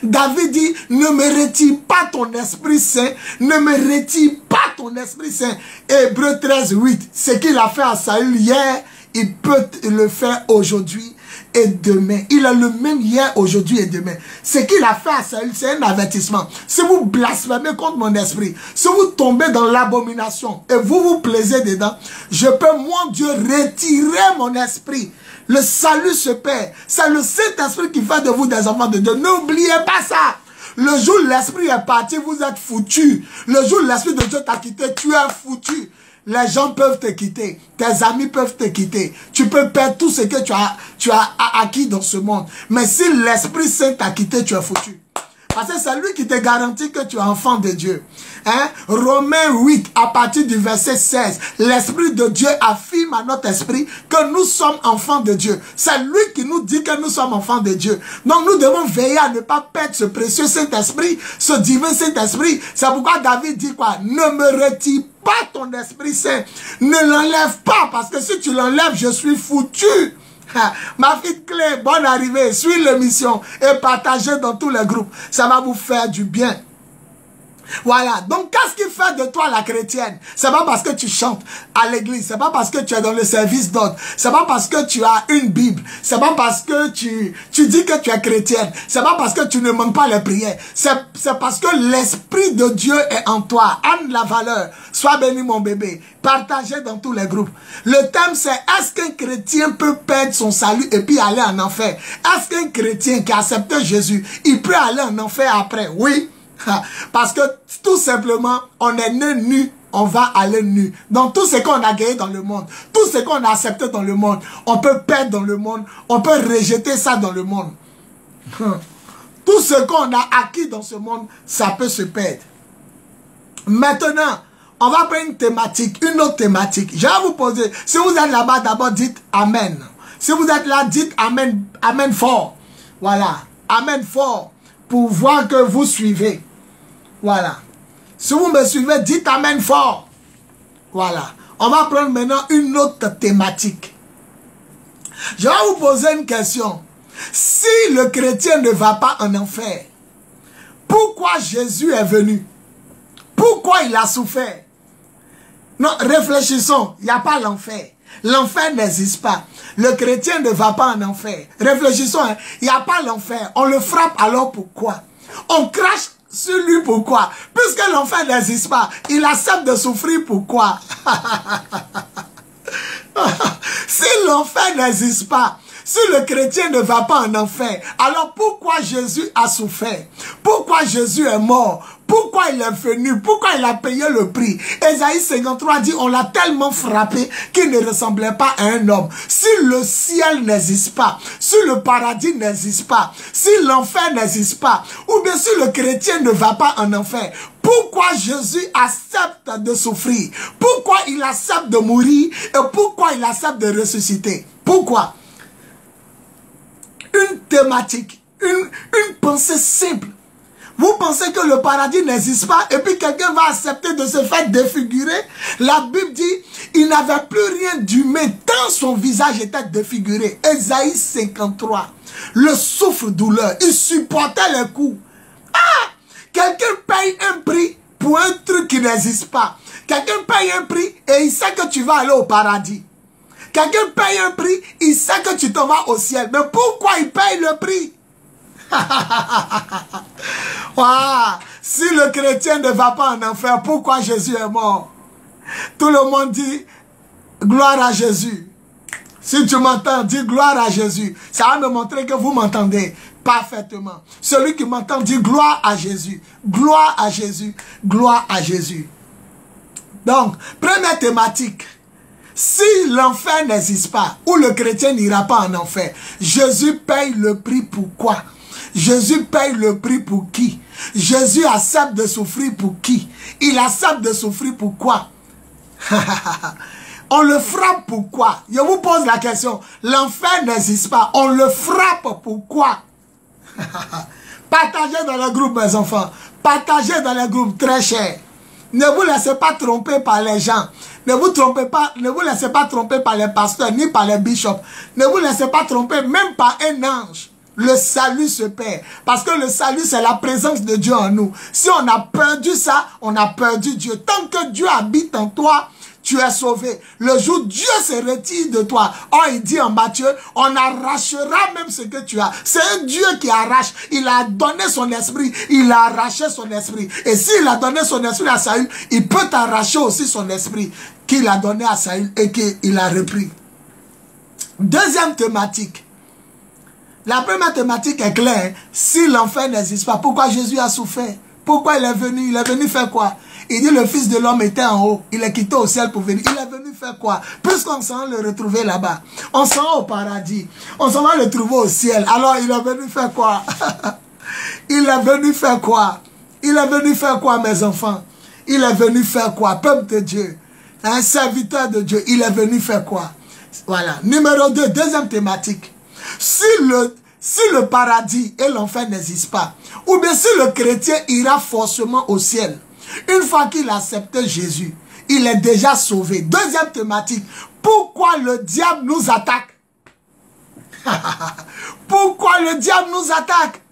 David dit, ne me retire pas ton Esprit Saint, ne me retire pas ton Esprit Saint. Hébreux 13, 8, ce qu'il a fait à Saül hier, il peut le faire aujourd'hui et demain. Il est le même hier, aujourd'hui et demain. Ce qu'il a fait à Saül, c'est un avertissement. Si vous blasphémez contre mon esprit, si vous tombez dans l'abomination et vous vous plaisez dedans, je peux, mon Dieu, retirer mon esprit. Le salut se perd. C'est le Saint-Esprit qui fait de vous des enfants de Dieu. N'oubliez pas ça. Le jour où l'esprit est parti, vous êtes foutu. Le jour où l'esprit de Dieu t'a quitté, tu es foutu. Les gens peuvent te quitter. Tes amis peuvent te quitter. Tu peux perdre tout ce que tu as acquis dans ce monde. Mais si l'Esprit Saint t'a quitté, tu es foutu. Parce que c'est lui qui te garantit que tu es enfant de Dieu. Hein? Romains 8, à partir du verset 16, l'Esprit de Dieu affirme à notre esprit que nous sommes enfants de Dieu. C'est lui qui nous dit que nous sommes enfants de Dieu. Donc nous devons veiller à ne pas perdre ce précieux Saint-Esprit, ce divin Saint-Esprit. C'est pourquoi David dit quoi? Ne me retire pas ton Esprit Saint. Ne l'enlève pas, parce que si tu l'enlèves, je suis foutu. Ma fille Clé, bonne arrivée, suis l'émission et partagez dans tous les groupes. Ça va vous faire du bien. Voilà, donc qu'est-ce qui fait de toi la chrétienne? C'est pas parce que tu chantes à l'église, c'est pas parce que tu es dans le service d'ordre, c'est pas parce que tu as une Bible, c'est pas parce que tu dis que tu es chrétienne, c'est pas parce que tu ne manques pas les prières, c'est parce que l'Esprit de Dieu est en toi. Anne la valeur, sois béni mon bébé, partagez dans tous les groupes. Le thème c'est, est-ce qu'un chrétien peut perdre son salut et puis aller en enfer? Est-ce qu'un chrétien qui a accepté Jésus, il peut aller en enfer après? Oui. Parce que tout simplement, on est né nu, on va aller nu. Dans tout ce qu'on a gagné dans le monde, tout ce qu'on a accepté dans le monde, on peut perdre dans le monde, on peut rejeter ça dans le monde. Tout ce qu'on a acquis dans ce monde, ça peut se perdre. Maintenant, on va prendre une thématique, une autre thématique. Je vais vous poser, si vous êtes là-bas, d'abord dites Amen. Si vous êtes là, dites Amen, Amen fort. Voilà, Amen fort. Pour voir que vous suivez. Voilà. Si vous me suivez, dites amen fort. Voilà. On va prendre maintenant une autre thématique. Je vais vous poser une question. Si le chrétien ne va pas en enfer, pourquoi Jésus est venu? Pourquoi il a souffert? Non, réfléchissons. Il n'y a pas l'enfer. L'enfer n'existe pas. Le chrétien ne va pas en enfer. Réfléchissons. Hein. Il n'y a pas l'enfer. On le frappe, alors pourquoi? On crache sur lui, pourquoi? Puisque l'enfer n'existe pas. Il accepte de souffrir, pourquoi? Si l'enfer n'existe pas, si le chrétien ne va pas en enfer, alors pourquoi Jésus a souffert? Pourquoi Jésus est mort? Pourquoi il est venu? Pourquoi il a payé le prix? Ésaïe 53 dit, on l'a tellement frappé qu'il ne ressemblait pas à un homme. Si le ciel n'existe pas, si le paradis n'existe pas, si l'enfer n'existe pas, ou bien si le chrétien ne va pas en enfer, pourquoi Jésus accepte de souffrir? Pourquoi il accepte de mourir? Et pourquoi il accepte de ressusciter? Pourquoi? Une thématique, une pensée simple. Vous pensez que le paradis n'existe pas et puis quelqu'un va accepter de se faire défigurer? La Bible dit, il n'avait plus rien d'humain tant son visage était défiguré. Ésaïe 53, le souffre-douleur, il supportait les coups. Ah! Quelqu'un paye un prix pour un truc qui n'existe pas. Quelqu'un paye un prix et il sait que tu vas aller au paradis. Quelqu'un paye un prix, il sait que tu t'en vas au ciel. Mais pourquoi il paye le prix? Wow. Si le chrétien ne va pas en enfer, pourquoi Jésus est mort? Tout le monde dit gloire à Jésus. Si tu m'entends, dis gloire à Jésus. Ça va me montrer que vous m'entendez parfaitement. Celui qui m'entend dit gloire à Jésus. Gloire à Jésus. Gloire à Jésus. Donc, première thématique. Si l'enfer n'existe pas, ou le chrétien n'ira pas en enfer, Jésus paye le prix pour quoi? Jésus paye le prix pour qui? Jésus accepte de souffrir pour qui? Il accepte de souffrir pour quoi? On le frappe pourquoi? Je vous pose la question. L'enfer n'existe pas. On le frappe pourquoi? Partagez dans le groupe, mes enfants. Partagez dans le groupe, très cher. Ne vous laissez pas tromper par les gens. Ne vous laissez pas tromper par les pasteurs ni par les bishops. Ne vous laissez pas tromper même par un ange. Le salut se perd. Parce que le salut, c'est la présence de Dieu en nous. Si on a perdu ça, on a perdu Dieu. Tant que Dieu habite en toi, tu es sauvé. Le jour où Dieu se retire de toi, oh, il dit en Matthieu, on arrachera même ce que tu as. C'est un Dieu qui arrache. Il a donné son esprit. Il a arraché son esprit. Et s'il a donné son esprit à Saül, il peut t'arracher aussi son esprit qu'il a donné à Saül et qu'il a repris. Deuxième thématique. La première thématique est claire. Si l'enfer n'existe pas, pourquoi Jésus a souffert? Pourquoi il est venu? Il est venu faire quoi? Il dit le Fils de l'homme était en haut. Il est quitté au ciel pour venir. Il est venu faire quoi? Puisqu'on s'en va le retrouver là-bas. On s'en va au paradis. On s'en va le trouver au ciel. Alors il est venu faire quoi? Il est venu faire quoi? Il est venu faire quoi, mes enfants? Il est venu faire quoi? Peuple de Dieu. Un serviteur de Dieu. Il est venu faire quoi? Voilà. Numéro 2, deuxième thématique. Si le paradis et l'enfer n'existent pas, ou bien si le chrétien ira forcément au ciel, une fois qu'il a accepté Jésus, il est déjà sauvé. Deuxième thématique, pourquoi le diable nous attaque? Pourquoi le diable nous attaque?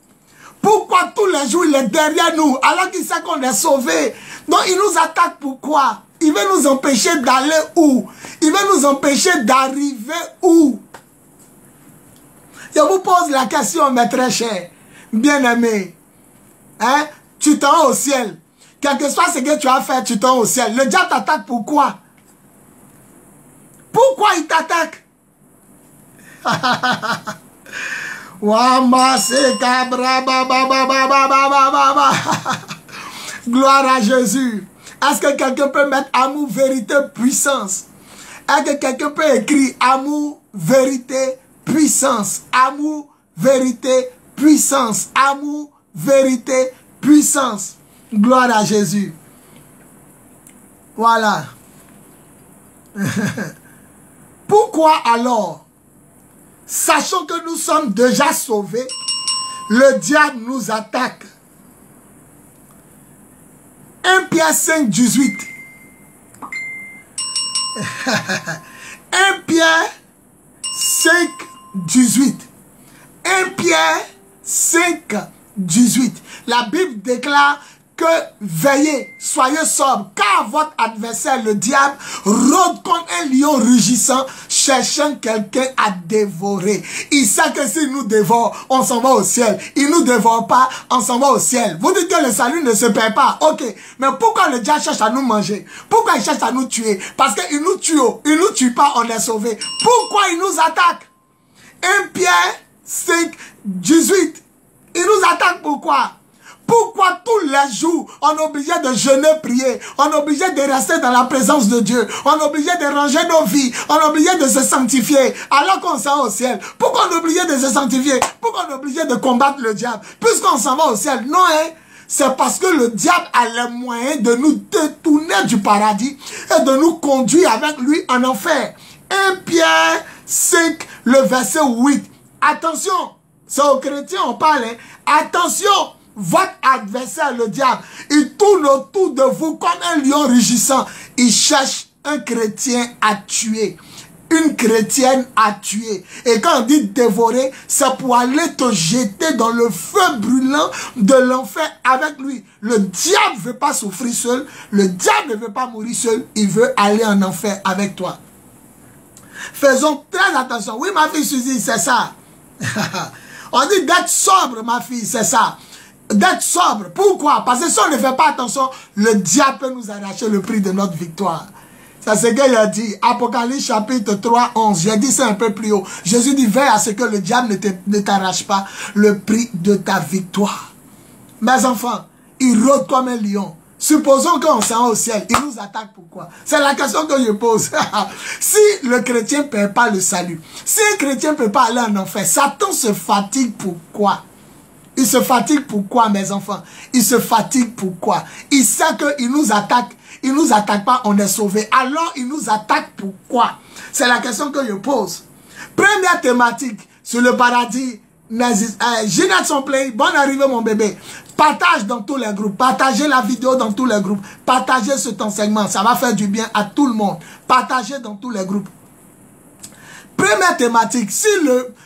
Pourquoi tous les jours il est derrière nous alors qu'il sait qu'on est sauvé? Donc il nous attaque pourquoi? Il veut nous empêcher d'aller où? Il veut nous empêcher d'arriver où? Je vous pose la question, mes très chers, bien-aimés. Hein? Tu t'en vas au ciel. Quel que soit ce que tu as fait, tu t'en vas au ciel. Le diable t'attaque pourquoi? Pourquoi il t'attaque? Gloire à Jésus. Est-ce que quelqu'un peut mettre amour, vérité, puissance? Est-ce que quelqu'un peut écrire amour, vérité, puissance? Amour, vérité, puissance. Amour, vérité, puissance. Gloire à Jésus. Voilà. Pourquoi alors, sachant que nous sommes déjà sauvés, le diable nous attaque? 1 Pierre 5, 18. 1 Pierre 5, 18. 1 Pierre 5, 18. La Bible déclare que veillez, soyez sobres, car votre adversaire, le diable, rôde comme un lion rugissant, cherchant quelqu'un à dévorer. Il sait que s'il nous dévore, on s'en va au ciel. Il nous dévore pas, on s'en va au ciel. Vous dites que le salut ne se perd pas. Ok, mais pourquoi le diable cherche à nous manger? Pourquoi il cherche à nous tuer? Parce qu'il nous tue, il nous tue pas, on est sauvé. Pourquoi il nous attaque? 1 Pierre 5, 18. Il nous attaque pourquoi? Pourquoi tous les jours, on est obligé de jeûner, prier, on est obligé de rester dans la présence de Dieu, on est obligé de ranger nos vies, on est obligé de se sanctifier, alors qu'on s'en va au ciel? Pourquoi on est obligé de se sanctifier? Pourquoi on est obligé de combattre le diable? Puisqu'on s'en va au ciel? Non, hein? C'est parce que le diable a les moyens de nous détourner du paradis et de nous conduire avec lui en enfer. 1 Pierre 5, le verset 8. Attention, c'est aux chrétiens on parle, hein? Attention! Votre adversaire, le diable, il tourne autour de vous comme un lion rugissant. Il cherche un chrétien à tuer, une chrétienne à tuer. Et quand on dit dévorer, c'est pour aller te jeter dans le feu brûlant de l'enfer avec lui. Le diable ne veut pas souffrir seul, le diable ne veut pas mourir seul, il veut aller en enfer avec toi. Faisons très attention. Oui, ma fille Suzy, c'est ça. On dit d'être sobre, ma fille, c'est ça. D'être sobre. Pourquoi? Parce que si on ne fait pas attention, le diable peut nous arracher le prix de notre victoire. C'est ce qu'il a dit. Apocalypse chapitre 3, 11. J'ai dit ça un peu plus haut. Jésus dit, veille à ce que le diable ne t'arrache pas le prix de ta victoire. Mes enfants, il rôde comme un lion. Supposons qu'on s'en va au ciel, il nous attaque pourquoi? C'est la question que je pose. Si le chrétien ne perd pas le salut, si un chrétien ne peut pas aller en enfer, Satan se fatigue pourquoi? Il se fatigue pourquoi, mes enfants? Il se fatigue pourquoi? Il sait qu'il nous attaque. Il ne nous attaque pas, on est sauvé. Alors, il nous attaque pourquoi? C'est la question que je pose. Première thématique sur le paradis. Ginette son play, bonne arrivée mon bébé. Partage dans tous les groupes. Partagez la vidéo dans tous les groupes. Partagez cet enseignement. Ça va faire du bien à tout le monde. Partagez dans tous les groupes. Première thématique. Si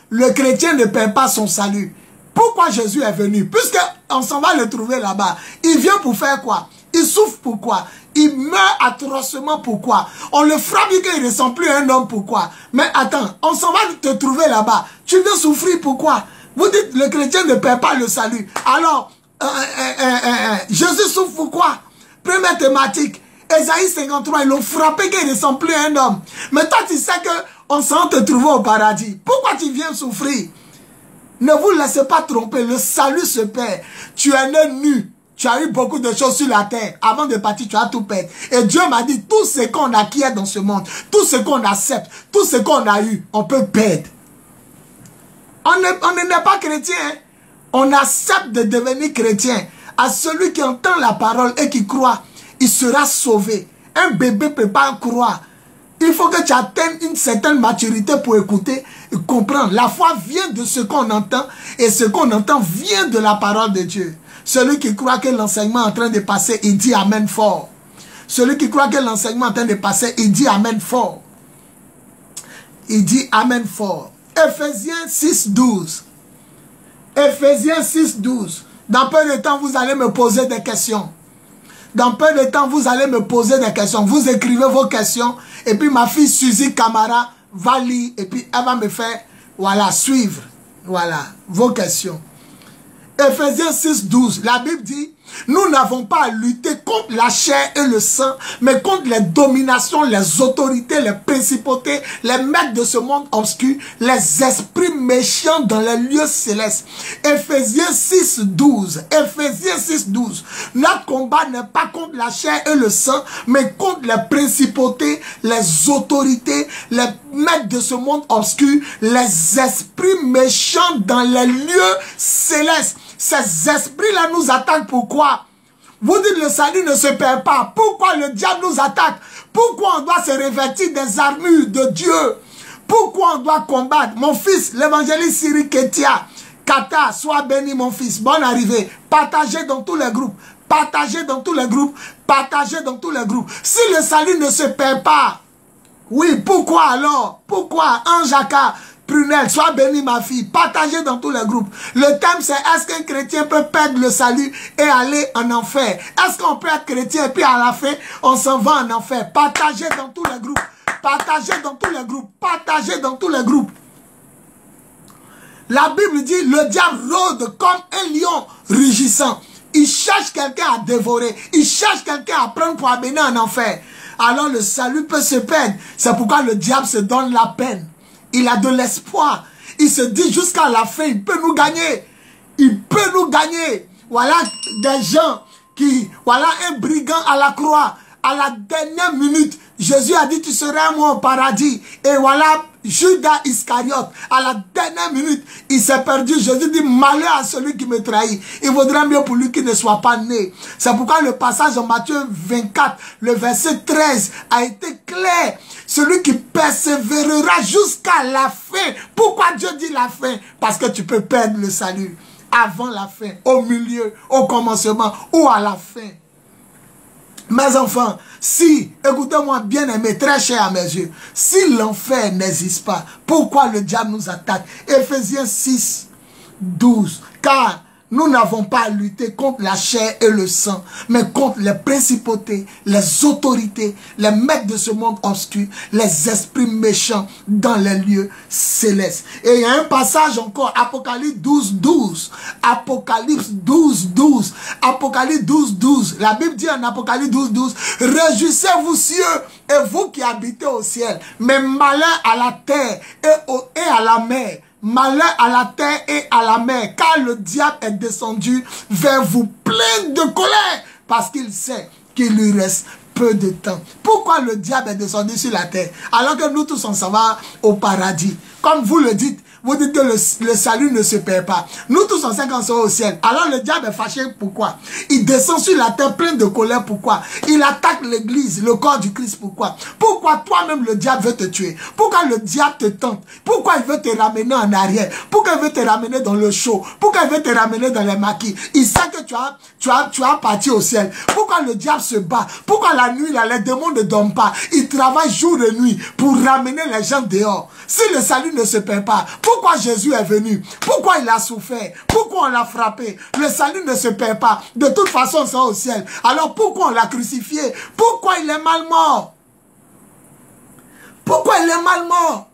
le chrétien ne perd pas son salut, pourquoi Jésus est venu? Puisqu'on s'en va le trouver là-bas. Il vient pour faire quoi? Il souffre pourquoi? Il meurt atrocement pourquoi? On le frappe et qu'il ne ressemble plus à un homme pourquoi? Mais attends, on s'en va te trouver là-bas. Tu viens souffrir pourquoi? Vous dites le chrétien ne perd pas le salut. Alors, Jésus souffre pourquoi? Première thématique. Ésaïe 53, ils l'ont frappé qu'il ne ressemble plus à un homme. Mais toi tu sais qu'on s'en va te trouver au paradis. Pourquoi tu viens souffrir? Ne vous laissez pas tromper, le salut se perd. Tu es né nu, tu as eu beaucoup de choses sur la terre. Avant de partir, tu as tout perdu. Et Dieu m'a dit, tout ce qu'on acquiert dans ce monde, tout ce qu'on accepte, tout ce qu'on a eu, on peut perdre. On n'est pas chrétien, hein? On accepte de devenir chrétien. À celui qui entend la parole et qui croit, il sera sauvé. Un bébé ne peut pas croire. Il faut que tu atteignes une certaine maturité pour écouter et comprendre. La foi vient de ce qu'on entend et ce qu'on entend vient de la parole de Dieu. Celui qui croit que l'enseignement est en train de passer, il dit Amen fort. Celui qui croit que l'enseignement est en train de passer, il dit Amen fort. Il dit Amen fort. Ephésiens 6, 12. Ephésiens 6, 12. Dans peu de temps, vous allez me poser des questions. Dans peu de temps, vous allez me poser des questions. Vous écrivez vos questions. Et puis ma fille Suzy Camara va lire. Et puis elle va me faire, voilà, suivre. Voilà, vos questions. Ephésiens 6, 12. La Bible dit, nous n'avons pas à lutter contre la chair et le sang, mais contre les dominations, les autorités, les principautés, les maîtres de ce monde obscur, les esprits méchants dans les lieux célestes. Ephésiens 6, 12. Ephésiens 6, 12. Notre combat n'est pas contre la chair et le sang, mais contre les principautés, les autorités, les maîtres de ce monde obscur, les esprits méchants dans les lieux célestes. Ces esprits-là nous attaquent. Pourquoi? Vous dites le salut ne se perd pas. Pourquoi le diable nous attaque? Pourquoi on doit se revêtir des armures de Dieu? Pourquoi on doit combattre? Mon fils, l'évangéliste Siri Ketia, Kata, sois béni mon fils. Bonne arrivée. Partagez dans tous les groupes. partagez dans tous les groupes, partagez dans tous les groupes. Si le salut ne se perd pas, oui, pourquoi alors? Pourquoi? Jacques Prunel, sois béni ma fille, partagez dans tous les groupes. Le thème c'est, est-ce qu'un chrétien peut perdre le salut et aller en enfer? Est-ce qu'on peut être chrétien et puis à la fin, on s'en va en enfer? Partagez dans tous les groupes, partagez dans tous les groupes, partagez dans tous les groupes. La Bible dit, le diable rôde comme un lion rugissant. Il cherche quelqu'un à dévorer, il cherche quelqu'un à prendre pour amener en enfer. Alors le salut peut se perdre. C'est pourquoi le diable se donne la peine. Il a de l'espoir. Il se dit jusqu'à la fin, il peut nous gagner. Il peut nous gagner. Voilà des gens qui... Voilà un brigand à la croix. À la dernière minute, Jésus a dit, tu seras moi au paradis. Et voilà Judas Iscariote. À la dernière minute, il s'est perdu. Jésus dit, malheur à celui qui me trahit. Il vaudrait mieux pour lui qu'il ne soit pas né. C'est pourquoi le passage en Matthieu 24, le verset 13, a été clair. Celui qui persévérera jusqu'à la fin. Pourquoi Dieu dit la fin? Parce que tu peux perdre le salut. Avant la fin, au milieu, au commencement ou à la fin. Mes enfants, si, écoutez-moi bien aimé, très cher à mes yeux, si l'enfer n'existe pas, pourquoi le diable nous attaque? Éphésiens 6, 12, car nous n'avons pas à lutter contre la chair et le sang, mais contre les principautés, les autorités, les maîtres de ce monde obscur, les esprits méchants dans les lieux célestes. Et il y a un passage encore, Apocalypse 12, 12. Apocalypse 12, 12. Apocalypse 12, 12. La Bible dit en Apocalypse 12, 12, réjouissez-vous cieux et vous qui habitez au ciel, mais malheur à la terre et à la mer. Malheur à la terre et à la mer, car le diable est descendu vers vous plein de colère, parce qu'il sait qu'il lui reste peu de temps. Pourquoi le diable est descendu sur la terre, alors que nous tous on s'en va au paradis? Comme vous le dites, vous dites que le salut ne se perd pas. Nous tous on sait qu'on sera au ciel. Alors le diable est fâché, pourquoi? Il descend sur la terre plein de colère, pourquoi? Il attaque l'église, le corps du Christ, pourquoi? Pourquoi toi-même le diable veut te tuer? Pourquoi le diable te tente? Pourquoi il veut te ramener en arrière? Pourquoi il veut te ramener dans le show? Pourquoi il veut te ramener dans les maquis? Il sait que tu as parti au ciel. Pourquoi le diable se bat? Pourquoi la nuit, là, les démons ne dorment pas? Ils travaillent jour et nuit pour ramener les gens dehors. Si le salut ne se perd pas, pourquoi Jésus est venu? Pourquoi il a souffert? Pourquoi on l'a frappé? Le salut ne se perd pas. De toute façon, c'est au ciel. Alors pourquoi on l'a crucifié? Pourquoi il est mal mort? Pourquoi il est mal mort?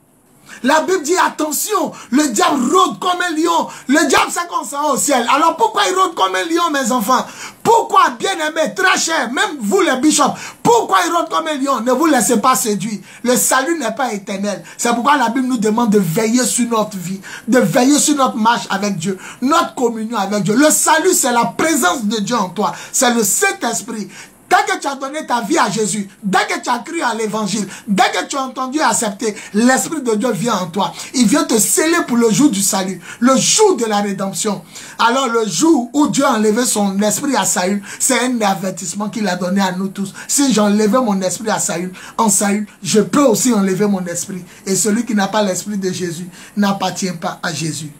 La Bible dit attention, le diable rôde comme un lion. Le diable sait qu'on sera au ciel. Alors pourquoi il rôde comme un lion, mes enfants? Pourquoi, bien aimé, très cher, même vous les bishops, pourquoi il rôde comme un lion? Ne vous laissez pas séduire. Le salut n'est pas éternel. C'est pourquoi la Bible nous demande de veiller sur notre vie, de veiller sur notre marche avec Dieu, notre communion avec Dieu. Le salut, c'est la présence de Dieu en toi. C'est le Saint-Esprit. Dès que tu as donné ta vie à Jésus, dès que tu as cru à l'évangile, dès que tu as entendu accepter, l'Esprit de Dieu vient en toi. Il vient te sceller pour le jour du salut, le jour de la rédemption. Alors le jour où Dieu a enlevé son esprit à Saül, c'est un avertissement qu'il a donné à nous tous. Si j'enlevais mon esprit à Saül, en Saül, je peux aussi enlever mon esprit. Et celui qui n'a pas l'esprit de Jésus n'appartient pas à Jésus.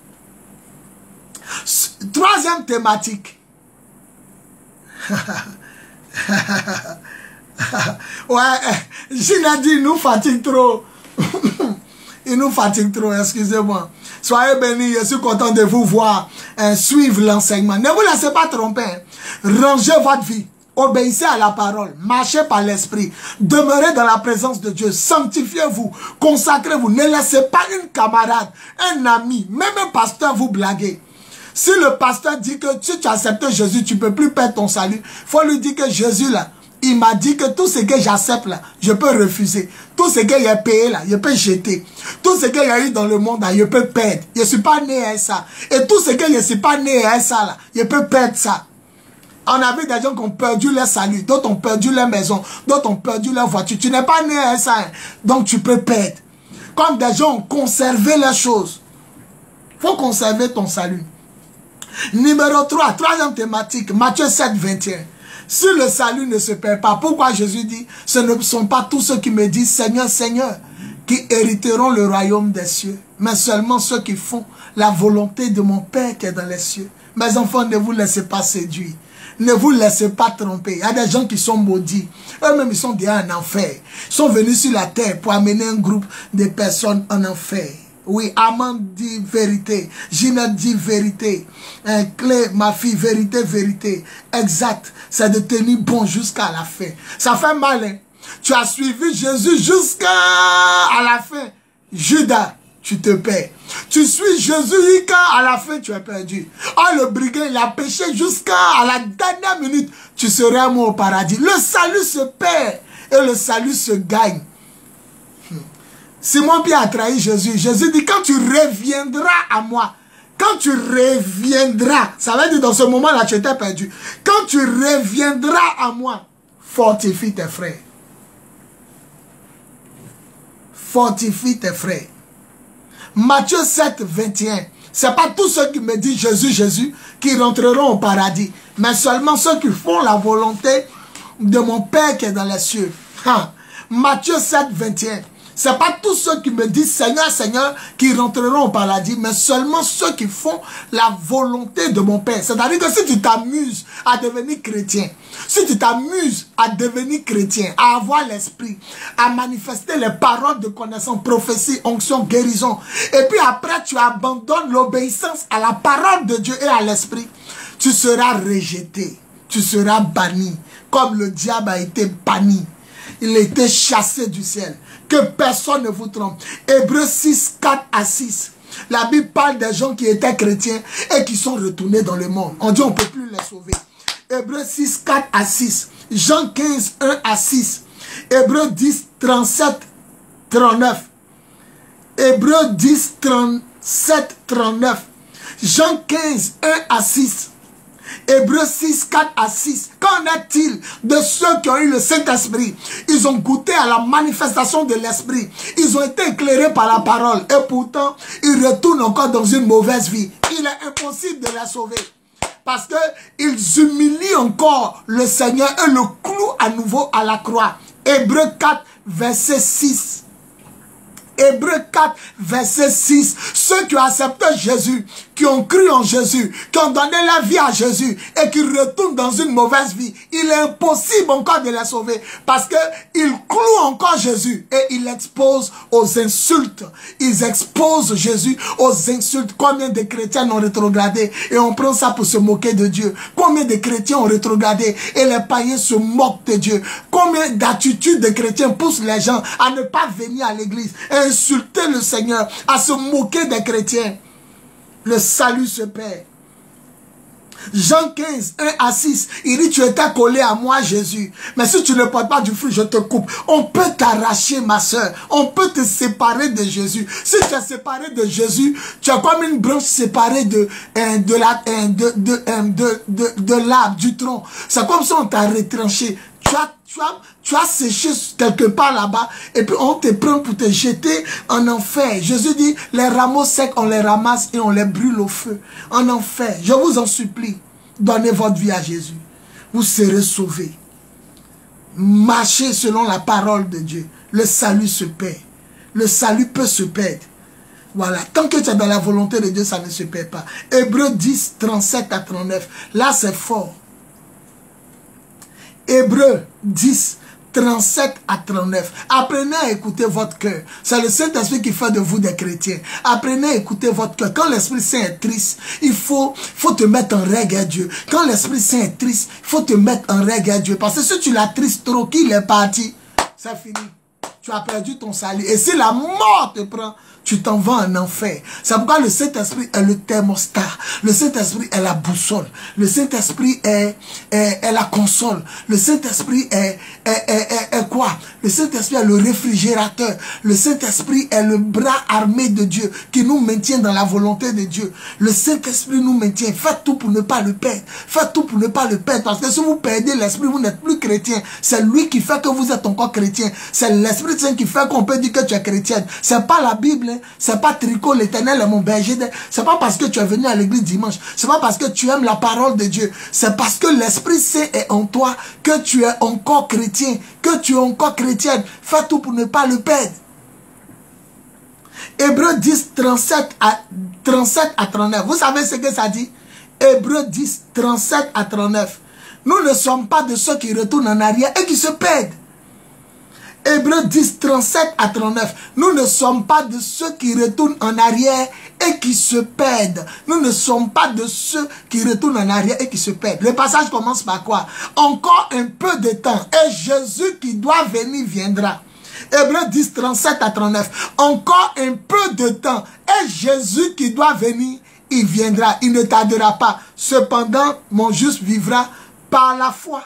Troisième thématique. Ouais, Gilles a dit, il nous fatigue trop. Il nous fatigue trop, excusez-moi. Soyez bénis, je suis content de vous voir suivre l'enseignement. Ne vous laissez pas tromper. Rangez votre vie. Obéissez à la parole. Marchez par l'esprit. Demeurez dans la présence de Dieu. Sanctifiez-vous. Consacrez-vous. Ne laissez pas une camarade, un ami, même un pasteur vous blaguer. Si le pasteur dit que si tu acceptes Jésus, tu ne peux plus perdre ton salut, il faut lui dire que Jésus, là, il m'a dit que tout ce que j'accepte, là, je peux refuser. Tout ce que j'ai payé, là, je peux jeter. Tout ce que j'ai eu dans le monde, là, je peux perdre. Je ne suis pas né à ça. Et tout ce que je ne suis pas né à ça, là, je peux perdre ça. On a vu des gens qui ont perdu leur salut, d'autres ont perdu leur maison, d'autres ont perdu leur voiture. Tu n'es pas né à ça, hein, donc tu peux perdre. Comme des gens ont conservé les choses. Il faut conserver ton salut. Numéro 3, troisième thématique, Matthieu 7, 21. Si le salut ne se perd pas, pourquoi Jésus dit, ce ne sont pas tous ceux qui me disent Seigneur, Seigneur, qui hériteront le royaume des cieux, mais seulement ceux qui font la volonté de mon Père qui est dans les cieux. Mes enfants, ne vous laissez pas séduire. Ne vous laissez pas tromper. Il y a des gens qui sont maudits. Eux-mêmes, ils sont déjà en enfer. Ils sont venus sur la terre pour amener un groupe de personnes en enfer. Oui, Amand dit vérité. Ginette dit vérité. Clé, ma fille, vérité, vérité. Exact. C'est de tenir bon jusqu'à la fin. Ça fait mal, hein? Tu as suivi Jésus jusqu'à la fin. Judas, tu te perds. Tu suis Jésus jusqu'à la fin, tu es perdu. Oh, le brigand, il a péché jusqu'à la dernière minute. Tu serais mort au paradis. Le salut se perd et le salut se gagne. Simon-Pierre a trahi Jésus. Jésus dit, quand tu reviendras à moi, quand tu reviendras, ça veut dire dans ce moment-là, tu étais perdu. Quand tu reviendras à moi, fortifie tes frères. Fortifie tes frères. Matthieu 7, 21. Ce n'est pas tous ceux qui me disent Jésus, Jésus, qui rentreront au paradis, mais seulement ceux qui font la volonté de mon Père qui est dans les cieux. Matthieu 7, 21. Ce n'est pas tous ceux qui me disent Seigneur, Seigneur, qui rentreront au paradis, mais seulement ceux qui font la volonté de mon Père. C'est-à-dire que si tu t'amuses à devenir chrétien, si tu t'amuses à devenir chrétien, à avoir l'esprit, à manifester les paroles de connaissance, prophétie, onction, guérison, et puis après tu abandonnes l'obéissance à la parole de Dieu et à l'esprit, tu seras rejeté, tu seras banni, comme le diable a été banni. Il a été chassé du ciel. Que personne ne vous trompe. Hébreux 6, 4 à 6. La Bible parle des gens qui étaient chrétiens et qui sont retournés dans le monde. On dit on ne peut plus les sauver. Hébreux 6, 4 à 6. Jean 15, 1 à 6. Hébreux 10, 37, 39. Hébreux 10, 37, 39. Jean 15, 1 à 6. Hébreux 6, 4 à 6. Qu'en est-il de ceux qui ont eu le Saint-Esprit? Ils ont goûté à la manifestation de l'Esprit. Ils ont été éclairés par la parole. Et pourtant, ils retournent encore dans une mauvaise vie. Il est impossible de les sauver. Parce qu'ils humilient encore le Seigneur et le clouent à nouveau à la croix. Hébreux 4, verset 6. Hébreux 4, verset 6. Ceux qui ont accepté Jésus, qui ont cru en Jésus, qui ont donné la vie à Jésus et qui retournent dans une mauvaise vie, il est impossible encore de les sauver parce qu'ils clouent encore Jésus et ils l'exposent aux insultes. Ils exposent Jésus aux insultes. Combien de chrétiens ont rétrogradé et on prend ça pour se moquer de Dieu? Combien de chrétiens ont rétrogradé et les païens se moquent de Dieu? Combien d'attitudes de chrétiens poussent les gens à ne pas venir à l'église, à insulter le Seigneur, à se moquer des chrétiens? Le salut se perd. Jean 15, 1 à 6, il dit, tu étais collé à moi, Jésus. Mais si tu ne portes pas du fruit, je te coupe. On peut t'arracher, ma soeur. On peut te séparer de Jésus. Si tu es séparé de Jésus, tu es comme une branche séparée de l'arbre, du tronc. C'est comme si on t'a retranché. Tu as séché quelque part là-bas et puis on te prend pour te jeter en enfer. Jésus dit, les rameaux secs, on les ramasse et on les brûle au feu. En enfer. Je vous en supplie, donnez votre vie à Jésus. Vous serez sauvés. Marchez selon la parole de Dieu. Le salut se perd. Le salut peut se perdre. Voilà. Tant que tu es dans la volonté de Dieu, ça ne se perd pas. Hébreux 10, 37 à 39. Là, c'est fort. Hébreux 10, 37 à 39. Apprenez à écouter votre cœur. C'est le Saint-Esprit qui fait de vous des chrétiens. Apprenez à écouter votre cœur. Quand l'Esprit Saint est triste, il faut te mettre en règle à Dieu. Quand l'Esprit Saint est triste, il faut te mettre en règle à Dieu. Parce que si tu l'attristes trop, qu'il est parti, c'est fini. Tu as perdu ton salut. Et si la mort te prend, tu t'en vas en enfer. C'est pourquoi le Saint-Esprit est le thermostat. Le Saint-Esprit est la boussole. Le Saint-Esprit est la console. Le Saint-Esprit est quoi? Le Saint-Esprit est le réfrigérateur. Le Saint-Esprit est le bras armé de Dieu qui nous maintient dans la volonté de Dieu. Le Saint-Esprit nous maintient. Faites tout pour ne pas le perdre. Faites tout pour ne pas le perdre. Parce que si vous perdez l'Esprit, vous n'êtes plus chrétien. C'est lui qui fait que vous êtes encore chrétien. C'est l'Esprit Saint qui fait qu'on peut dire que tu es chrétienne. C'est pas la Bible. C'est pas Tricot, l'Éternel est mon berger. C'est pas parce que tu es venu à l'église dimanche. C'est pas parce que tu aimes la parole de Dieu. C'est parce que l'Esprit Saint est en toi que tu es encore chrétien, que tu es encore chrétienne. Fais tout pour ne pas le perdre. Hébreux 10, 37 à 39. Vous savez ce que ça dit? Hébreux 10, 37 à 39. Nous ne sommes pas de ceux qui retournent en arrière et qui se perdent. Hébreux 10, 37 à 39. Nous ne sommes pas de ceux qui retournent en arrière et qui se perdent. Nous ne sommes pas de ceux qui retournent en arrière et qui se perdent. Le passage commence par quoi? Encore un peu de temps et Jésus qui doit venir viendra. Hébreux 10, 37 à 39. Encore un peu de temps et Jésus qui doit venir, il viendra. Il ne tardera pas. Cependant, mon juste vivra par la foi.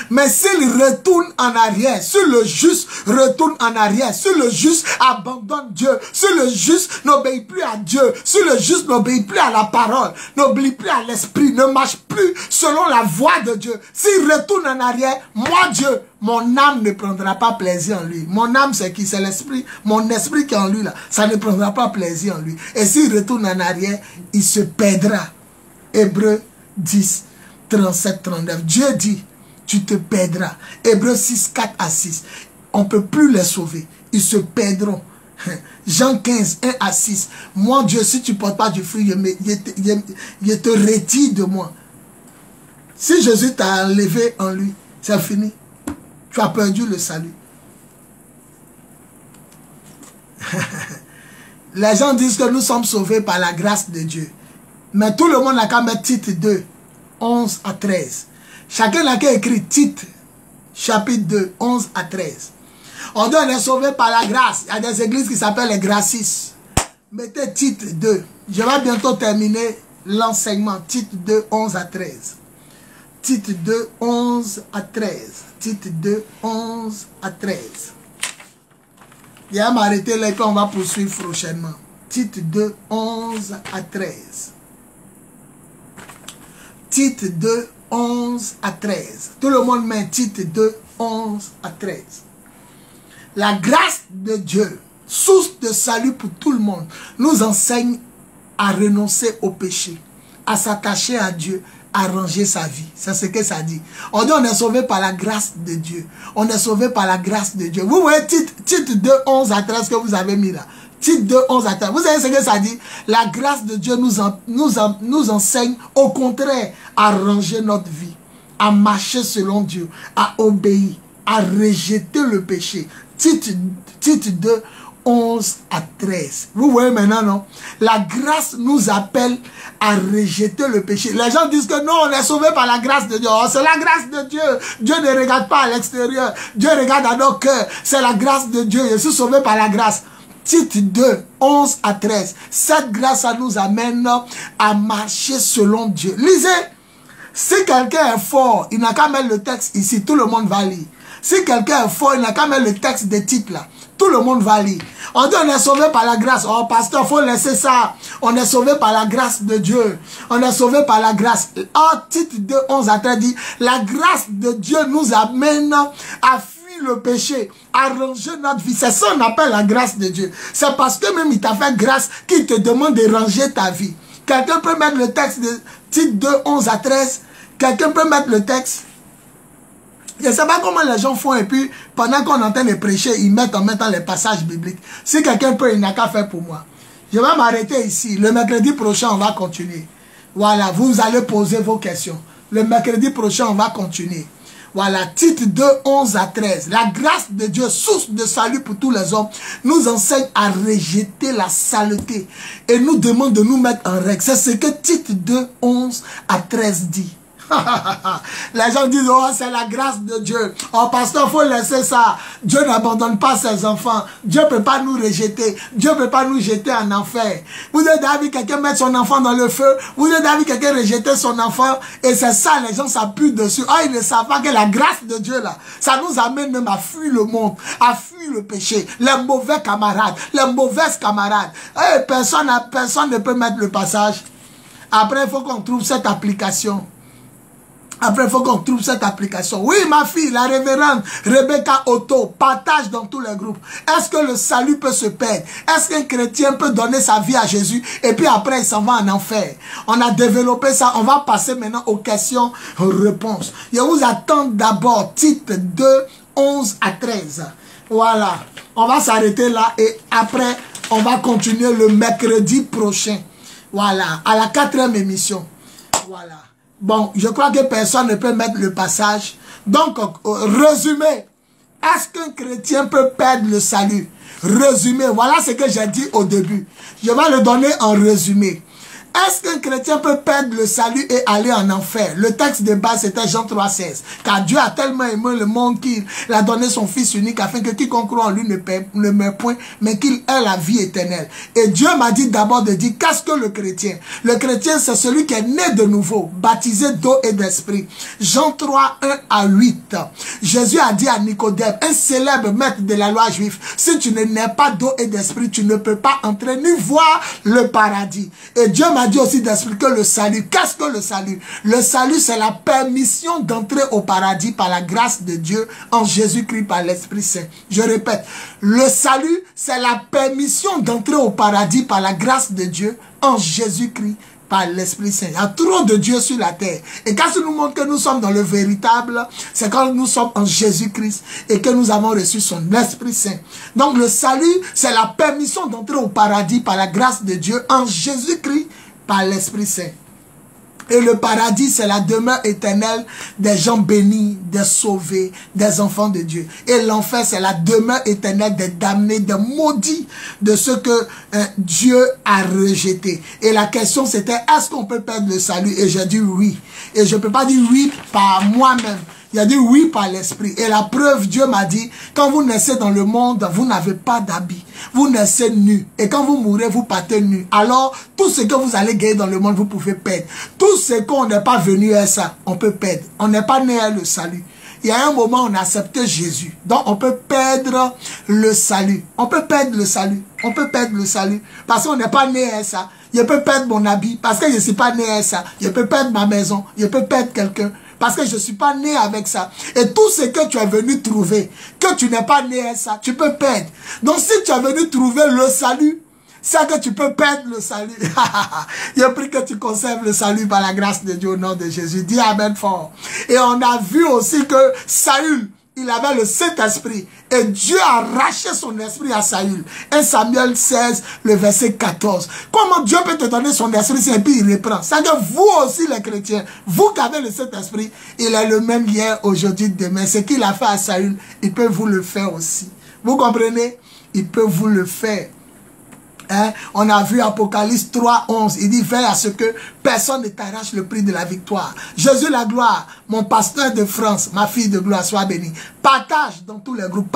Mais s'il retourne en arrière, si le juste retourne en arrière, si le juste abandonne Dieu, si le juste n'obéit plus à Dieu, si le juste n'obéit plus à la parole, n'obéit plus à l'esprit, ne marche plus selon la voie de Dieu, s'il retourne en arrière, moi Dieu, mon âme ne prendra pas plaisir en lui. Mon âme c'est qui? C'est l'esprit. Mon esprit qui est en lui là, ça ne prendra pas plaisir en lui. Et s'il retourne en arrière, il se perdra. Hébreux 10, 37, 39. Dieu dit, tu te perdras. Hébreux 6, 4 à 6. On ne peut plus les sauver. Ils se perdront. Jean 15, 1 à 6. Moi, Dieu, si tu ne portes pas du fruit, je te retire de moi. Si Jésus t'a enlevé en lui, c'est fini. Tu as perdu le salut. Les gens disent que nous sommes sauvés par la grâce de Dieu. Mais tout le monde n'a qu'à mettre Tite 2, 11 à 13. Chacun n'a qu'à écrire Tite, chapitre 2, 11 à 13. On dit on est sauvé par la grâce. Il y a des églises qui s'appellent les gracistes. Mettez Tite 2. Je vais bientôt terminer l'enseignement. Tite 2, 11 à 13. Tite 2, 11 à 13. Tite 2, 11 à 13. Il va m'arrêter là et puis on va poursuivre prochainement. Tite 2, 11 à 13. Tite 2, 11 à 13. Tout le monde met Tite 2, 11 à 13. La grâce de Dieu, source de salut pour tout le monde, nous enseigne à renoncer au péché, à s'attacher à Dieu, à ranger sa vie. C'est ce que ça dit. On dit on est sauvé par la grâce de Dieu. On est sauvé par la grâce de Dieu. Vous voyez Tite 2, 11 à 13 que vous avez mis là. Tite 2, 11 à 13. Vous savez ce que ça dit? La grâce de Dieu nous enseigne au contraire à ranger notre vie, à marcher selon Dieu, à obéir, à rejeter le péché. Tite 2, 11 à 13. Vous voyez maintenant, non? La grâce nous appelle à rejeter le péché. Les gens disent que non, on est sauvé par la grâce de Dieu. Oh, c'est la grâce de Dieu. Dieu ne regarde pas à l'extérieur. Dieu regarde à nos cœurs. C'est la grâce de Dieu. Je suis sauvé par la grâce. Tite 2, 11 à 13. Cette grâce, ça nous amène à marcher selon Dieu. Lisez. Si quelqu'un est fort, il n'a qu'à mettre le texte ici. Tout le monde va lire. Si quelqu'un est fort, il n'a qu'à mettre le texte des titres là. Tout le monde va lire. On dit on est sauvé par la grâce. Oh pasteur, il faut laisser ça. On est sauvé par la grâce de Dieu. On est sauvé par la grâce. Oh, Tite 2, 11 à 13 dit, la grâce de Dieu nous amène à fuir le péché, à ranger notre vie. C'est ça qu'on appelle la grâce de Dieu. C'est parce que même il t'a fait grâce qu'il te demande de ranger ta vie. Quelqu'un peut mettre le texte de Tite 2, 11 à 13. Quelqu'un peut mettre le texte. Je ne sais pas comment les gens font et puis pendant qu'on entend les prêcher, ils mettent en mettant les passages bibliques. Si quelqu'un peut, il n'a qu'à faire pour moi. Je vais m'arrêter ici. Le mercredi prochain, on va continuer. Voilà, vous allez poser vos questions. Le mercredi prochain, on va continuer. Voilà, Tite 2, 11 à 13. La grâce de Dieu, source de salut pour tous les hommes, nous enseigne à rejeter la saleté et nous demande de nous mettre en règle. C'est ce que Tite 2, 11 à 13 dit. Les gens disent, oh, c'est la grâce de Dieu. Oh, pasteur, il faut laisser ça. Dieu n'abandonne pas ses enfants. Dieu ne peut pas nous rejeter. Dieu ne peut pas nous jeter en enfer. Vous avez déjà vu quelqu'un mettre son enfant dans le feu. Vous avez déjà vu quelqu'un rejeter son enfant. Et c'est ça, les gens s'appuient dessus. Oh, ils ne savent pas que la grâce de Dieu, là, ça nous amène même à fuir le monde, à fuir le péché. Les mauvais camarades, les mauvaises camarades. Hey, personne ne peut mettre le passage. Après, il faut qu'on trouve cette application. Après, il faut qu'on trouve cette application. Oui, ma fille, la révérende Rebecca Otto, partage dans tous les groupes. Est-ce que le salut peut se perdre? Est-ce qu'un chrétien peut donner sa vie à Jésus et puis après, il s'en va en enfer? On a développé ça. On va passer maintenant aux questions-réponses. Je vous attends d'abord, Tite 2, 11 à 13. Voilà. On va s'arrêter là et après, on va continuer le mercredi prochain. Voilà. À la 4e émission. Voilà. Bon, je crois que personne ne peut mettre le passage. Donc, résumé. Est-ce qu'un chrétien peut perdre le salut? Résumé, voilà ce que j'ai dit au début. Je vais le donner en résumé. Est-ce qu'un chrétien peut perdre le salut et aller en enfer? Le texte de base, c'était Jean 3,16. Car Dieu a tellement aimé le monde qu'il a donné son Fils unique afin que quiconque croit en lui ne meurt point, mais qu'il ait la vie éternelle. Et Dieu m'a dit d'abord de dire, qu'est-ce que le chrétien? Le chrétien, c'est celui qui est né de nouveau, baptisé d'eau et d'esprit. Jean 3, 1 à 8. Jésus a dit à Nicodème, un célèbre maître de la loi juive, si tu ne nais pas d'eau et d'esprit, tu ne peux pas entrer ni voir le paradis. Et Dieu m'a dit aussi d'expliquer le salut. Qu'est-ce que le salut? Le salut, c'est la permission d'entrer au paradis par la grâce de Dieu en Jésus-Christ par l'Esprit Saint. Je répète, le salut, c'est la permission d'entrer au paradis par la grâce de Dieu en Jésus-Christ par l'Esprit Saint. Il y a trop de Dieu sur la terre. Et quand ça nous montre que nous sommes dans le véritable, c'est quand nous sommes en Jésus-Christ et que nous avons reçu son Esprit Saint. Donc le salut, c'est la permission d'entrer au paradis par la grâce de Dieu en Jésus-Christ par l'Esprit Saint. Et le paradis, c'est la demeure éternelle des gens bénis, des sauvés, des enfants de Dieu. Et l'enfer, c'est la demeure éternelle des damnés, des maudits, de ceux que Dieu a rejetés. Et la question, c'était, est-ce qu'on peut perdre le salut? Et j'ai dit oui. Et je ne peux pas dire oui par moi-même. Il a dit oui par l'esprit. Et la preuve, Dieu m'a dit, quand vous naissez dans le monde, vous n'avez pas d'habit. Vous naissez nus. Et quand vous mourrez, vous partez nus. Alors, tout ce que vous allez gagner dans le monde, vous pouvez perdre. Tout ce qu'on n'est pas venu à ça, on peut perdre. On n'est pas né à le salut. Il y a un moment, on a accepté Jésus. Donc, on peut perdre le salut. On peut perdre le salut. On peut perdre le salut. Parce qu'on n'est pas né à ça. Je peux perdre mon habit. Parce que je ne suis pas né à ça. Je peux perdre ma maison. Je peux perdre quelqu'un. Parce que je ne suis pas né avec ça. Et tout ce que tu es venu trouver, que tu n'es pas né à ça, tu peux perdre. Donc, si tu es venu trouver le salut, c'est que tu peux perdre le salut. Je prie que tu conserves le salut par la grâce de Dieu au nom de Jésus. Dis Amen fort. Et on a vu aussi que Saül, il avait le Saint-Esprit. Et Dieu a arraché son esprit à Saül. 1 Samuel 16, le verset 14. Comment Dieu peut te donner son esprit et puis il reprend? C'est-à-dire vous aussi les chrétiens, vous qui avez le Saint-Esprit, il est le même hier, aujourd'hui, demain. Ce qu'il a fait à Saül, il peut vous le faire aussi. Vous comprenez? Il peut vous le faire. Hein? On a vu Apocalypse 3, 11. Il dit, veille à ce que personne ne t'arrache le prix de la victoire. Jésus la gloire, mon pasteur de France, ma fille de gloire, soit bénie. Partage dans tous les groupes.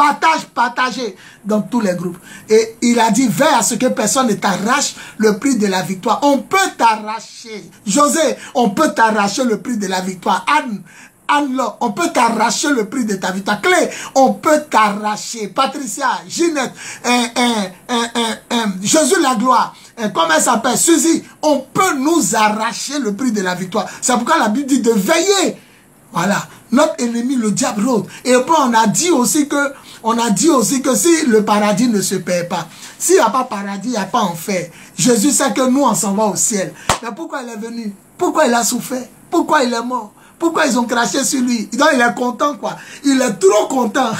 Partagez dans tous les groupes. Et il a dit, veille à ce que personne ne t'arrache le prix de la victoire. On peut t'arracher. José, on peut t'arracher le prix de la victoire. Anne-Laure, on peut t'arracher le prix de ta victoire. Clé, on peut t'arracher. Patricia, Ginette, Jésus la gloire, comment elle s'appelle? Suzy, on peut nous arracher le prix de la victoire. C'est pourquoi la Bible dit de veiller. Voilà, notre ennemi, le diable rôde. Et puis on a dit aussi que si le paradis ne se perd pas, s'il n'y a pas paradis, il n'y a pas enfer. Jésus sait que nous, on s'en va au ciel. Mais pourquoi il est venu? Pourquoi il a souffert? Pourquoi il est mort? Pourquoi ils ont craché sur lui? Donc il est content quoi. Il est trop content.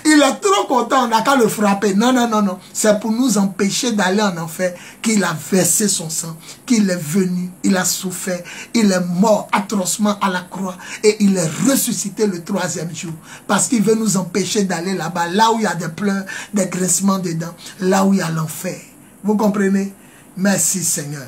Il est trop content. On n'a qu'à le frapper. Non, non, non, non. C'est pour nous empêcher d'aller en enfer qu'il a versé son sang. Qu'il est venu. Il a souffert. Il est mort atrocement à la croix. Et il est ressuscité le 3e jour. Parce qu'il veut nous empêcher d'aller là-bas. Là où il y a des pleurs, des graissements dedans. Là où il y a l'enfer. Vous comprenez? Merci Seigneur.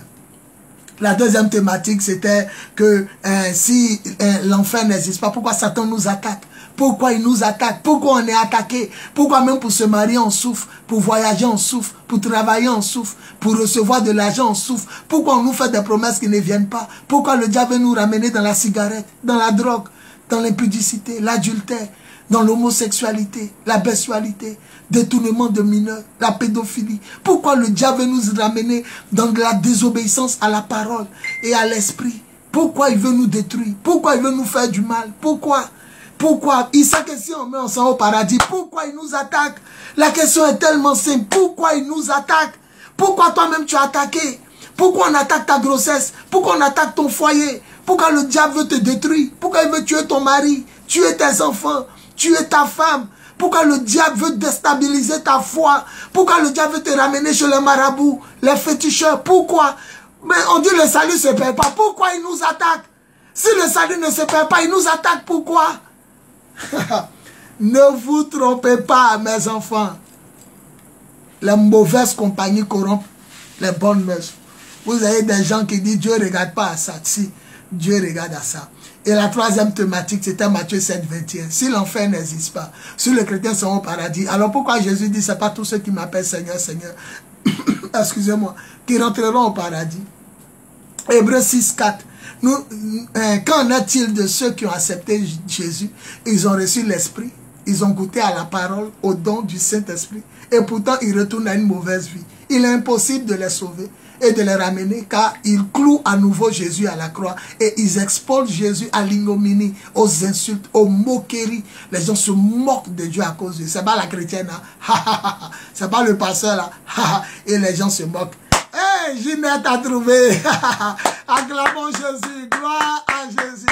La deuxième thématique, c'était que si l'enfer n'existe pas, pourquoi Satan nous attaque? Pourquoi il nous attaque? Pourquoi on est attaqué? Pourquoi même pour se marier, on souffre? Pour voyager, on souffre? Pour travailler, on souffre? Pour recevoir de l'argent, on souffre? Pourquoi on nous fait des promesses qui ne viennent pas? Pourquoi le diable veut nous ramener dans la cigarette, dans la drogue, dans l'impudicité, l'adultère, dans l'homosexualité, la bestialité, détournement de mineurs, la pédophilie? Pourquoi le diable veut nous ramener dans de la désobéissance à la parole et à l'esprit? Pourquoi il veut nous détruire? Pourquoi il veut nous faire du mal? Pourquoi? Pourquoi? Il sait que si on met ensemble au paradis, pourquoi il nous attaque? La question est tellement simple. Pourquoi il nous attaque? Pourquoi toi-même tu as attaqué? Pourquoi on attaque ta grossesse? Pourquoi on attaque ton foyer? Pourquoi le diable veut te détruire? Pourquoi il veut tuer ton mari? Tuer tes enfants? Tuer ta femme? Pourquoi le diable veut déstabiliser ta foi? Pourquoi le diable veut te ramener chez les marabouts, les féticheurs? Pourquoi? Mais on dit le salut ne se perd pas. Pourquoi il nous attaque? Si le salut ne se perd pas, il nous attaque. Pourquoi? Ne vous trompez pas, mes enfants. Les mauvaises compagnies corrompent les bonnes mœurs. Vous avez des gens qui disent Dieu ne regarde pas à ça. Si, Dieu regarde à ça. Et la troisième thématique, c'était Matthieu 7, 21. Si l'enfer n'existe pas, si les chrétiens sont au paradis, alors pourquoi Jésus dit, ce n'est pas tous ceux qui m'appellent Seigneur, Seigneur, excusez-moi, qui rentreront au paradis? Hébreux 6, 4. Qu'en est-il de ceux qui ont accepté Jésus? Ils ont reçu l'Esprit, ils ont goûté à la parole, au don du Saint-Esprit, et pourtant ils retournent à une mauvaise vie. Il est impossible de les sauver et de les ramener, car ils clouent à nouveau Jésus à la croix et ils exposent Jésus à l'ignominie, aux insultes, aux moqueries. Les gens se moquent de Dieu à cause de ça. C'est pas la chrétienne, hein? C'est pas le pasteur là. Et les gens se moquent. Hé, Ginette a trouvé. Acclamons Jésus. Gloire à Jésus.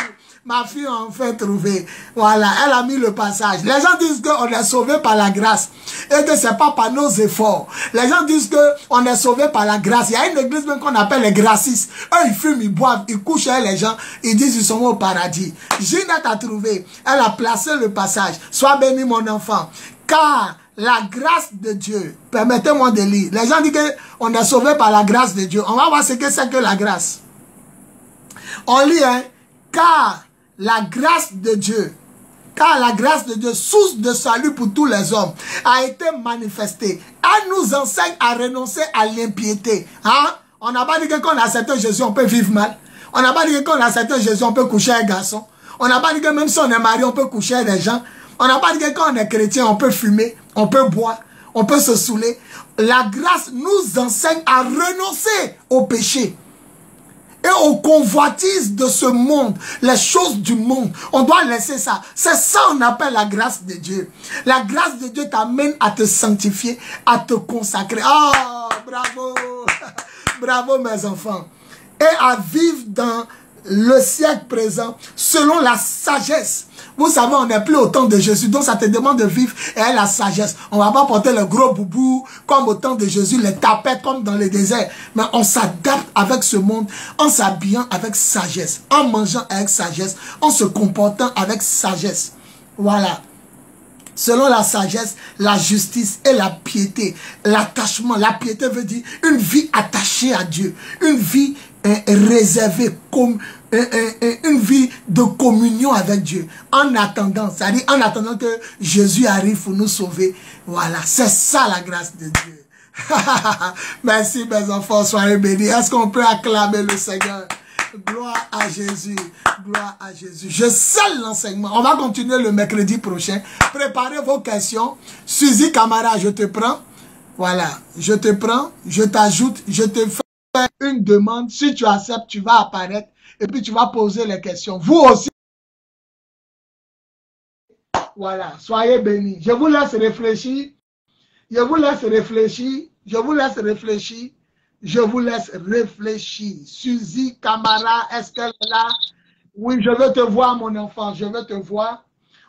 Ma fille a enfin trouvé. Voilà, elle a mis le passage. Les gens disent qu'on est sauvé par la grâce et que ce n'est pas par nos efforts. Les gens disent qu'on est sauvé par la grâce. Il y a une église même qu'on appelle les gracistes. Eux, ils fument, ils boivent, ils couchent avec les gens. Ils disent qu'ils sont au paradis. Ginette a trouvé. Elle a placé le passage. Sois béni mon enfant. Car la grâce de Dieu, permettez-moi de lire. Les gens disent qu'on est sauvé par la grâce de Dieu. On va voir ce que c'est que la grâce. On lit, hein. Car la grâce de Dieu, source de salut pour tous les hommes, a été manifestée. Elle nous enseigne à renoncer à l'impiété. Hein? On n'a pas dit que quand on accepte Jésus, on peut vivre mal. On n'a pas dit que quand on accepte Jésus, on peut coucher avec un garçon. On n'a pas dit que même si on est marié, on peut coucher avec des gens. On n'a pas dit que quand on est chrétien, on peut fumer, on peut boire, on peut se saouler. La grâce nous enseigne à renoncer au péché et aux convoitises de ce monde, les choses du monde. On doit laisser ça. C'est ça qu'on appelle la grâce de Dieu. La grâce de Dieu t'amène à te sanctifier, à te consacrer. Oh, bravo! Bravo mes enfants. Et à vivre dans le siècle présent selon la sagesse. Vous savez, on n'est plus au temps de Jésus, donc ça te demande de vivre et la sagesse. On ne va pas porter le gros boubou comme au temps de Jésus, les tapettes comme dans le désert. Mais on s'adapte avec ce monde en s'habillant avec sagesse, en mangeant avec sagesse, en se comportant avec sagesse. Voilà. Selon la sagesse, la justice et la piété. L'attachement, la piété veut dire une vie attachée à Dieu. Une vie réservée, comme une vie de communion avec Dieu. En attendant, c'est-à-dire en attendant que Jésus arrive pour nous sauver. Voilà, c'est ça la grâce de Dieu. Merci mes enfants, soyez bénis. Est-ce qu'on peut acclamer le Seigneur? Gloire à Jésus, gloire à Jésus. Je scelle l'enseignement. On va continuer le mercredi prochain. Préparez vos questions. Suzy Camara, je te prends. Voilà, je te prends, je t'ajoute, je te fais une demande. Si tu acceptes, tu vas apparaître et puis tu vas poser les questions. Vous aussi. Voilà, soyez bénis. Je vous laisse réfléchir. Je vous laisse réfléchir. Je vous laisse réfléchir. Je vous laisse réfléchir. Suzy Camara, est-ce qu'elle est là? Oui, je veux te voir, mon enfant. Je veux te voir.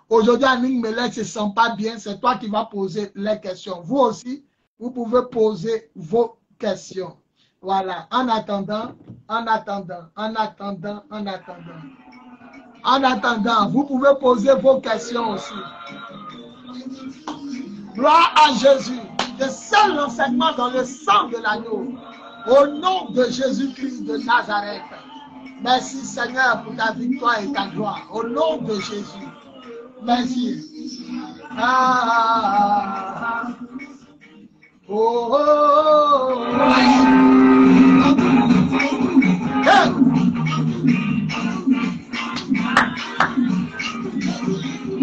Aujourd'hui, Annick Mellet ne se sent pas bien. C'est toi qui vas poser les questions. Vous aussi, vous pouvez poser vos questions. Voilà. En attendant, vous pouvez poser vos questions aussi. Gloire à Jésus. Je scelle l'enseignement dans le sang de l'agneau. Au nom de Jésus-Christ de Nazareth. Merci Seigneur pour ta victoire et ta gloire. Au nom de Jésus. Merci. Hey.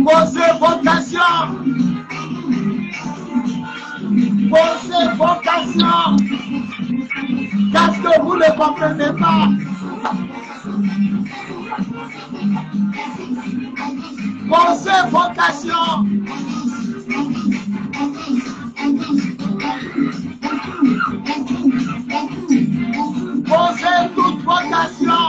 Posez vos questions. Posez vos questions. Qu'est-ce que vous ne comprenez pas? Posez vos questions. Posez toutes vos questions.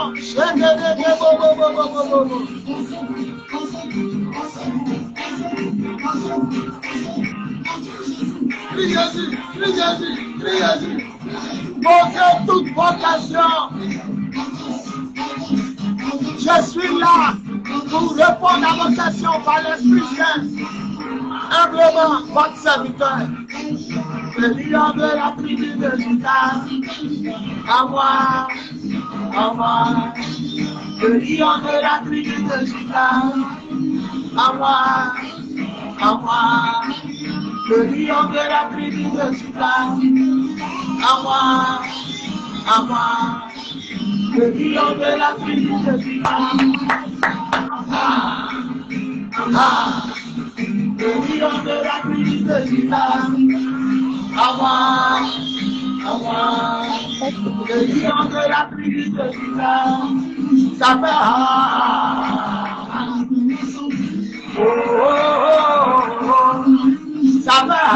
Prie Jésus, prie Jésus, prie Jésus. Posez toutes vos questions. Je suis là pour répondre à vos questions par l'Esprit Saint. Humblement, votre serviteur, le lion de la tribu de Judas, à moi, le lion de la tribu de Judas, à moi, le lion de la tribu de Judas, à moi, le lion de la tribu de Judas, le lion de la tribu de Judas, à moi, le lion de la tribu de Judas, ça fait ça fait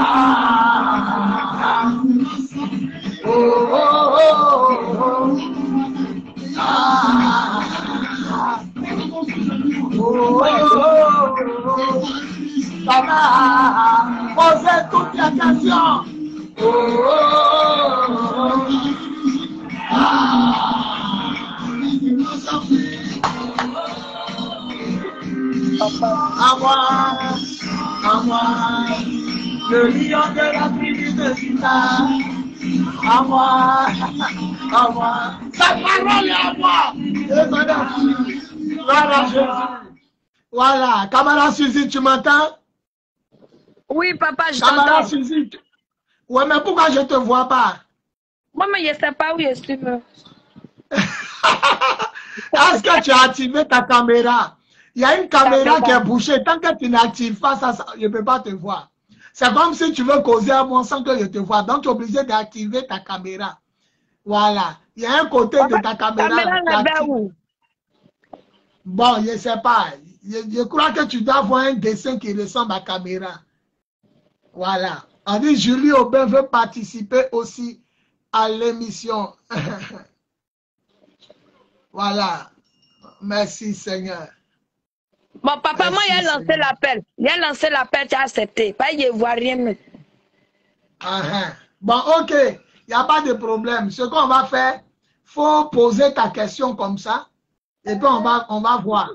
ça va poser toutes les questions. À moi, le lion de la tribu de Judas. À moi. Sa parole est à moi. Et madame, voilà Jésus. Voilà, camarade Suzy, tu m'entends? Oui, papa, je Camarade t'entends. Suzy, ouais, mais pourquoi je ne te vois pas? Moi, mais je ne sais pas où je suis. Est-ce que tu as activé ta caméra? Il y a une caméra qui est bouchée. Tant que tu n'actives pas ça, je ne peux pas te voir. C'est comme si tu veux causer à moi sans que je te vois. Donc, tu es obligé d'activer ta caméra. Voilà. Il y a un côté de ta caméra. Bon, je ne sais pas. Je crois que tu dois voir un dessin qui ressemble à la caméra. Voilà. On dit Julie Aubin veut participer aussi à l'émission. Voilà. Merci Seigneur. Bon, papa, moi, il a lancé l'appel. Il a lancé l'appel, tu as accepté. Pas, je ne vois rien. Bon, ok. Il n'y a pas de problème. Ce qu'on va faire, il faut poser ta question comme ça. Et puis, on va voir.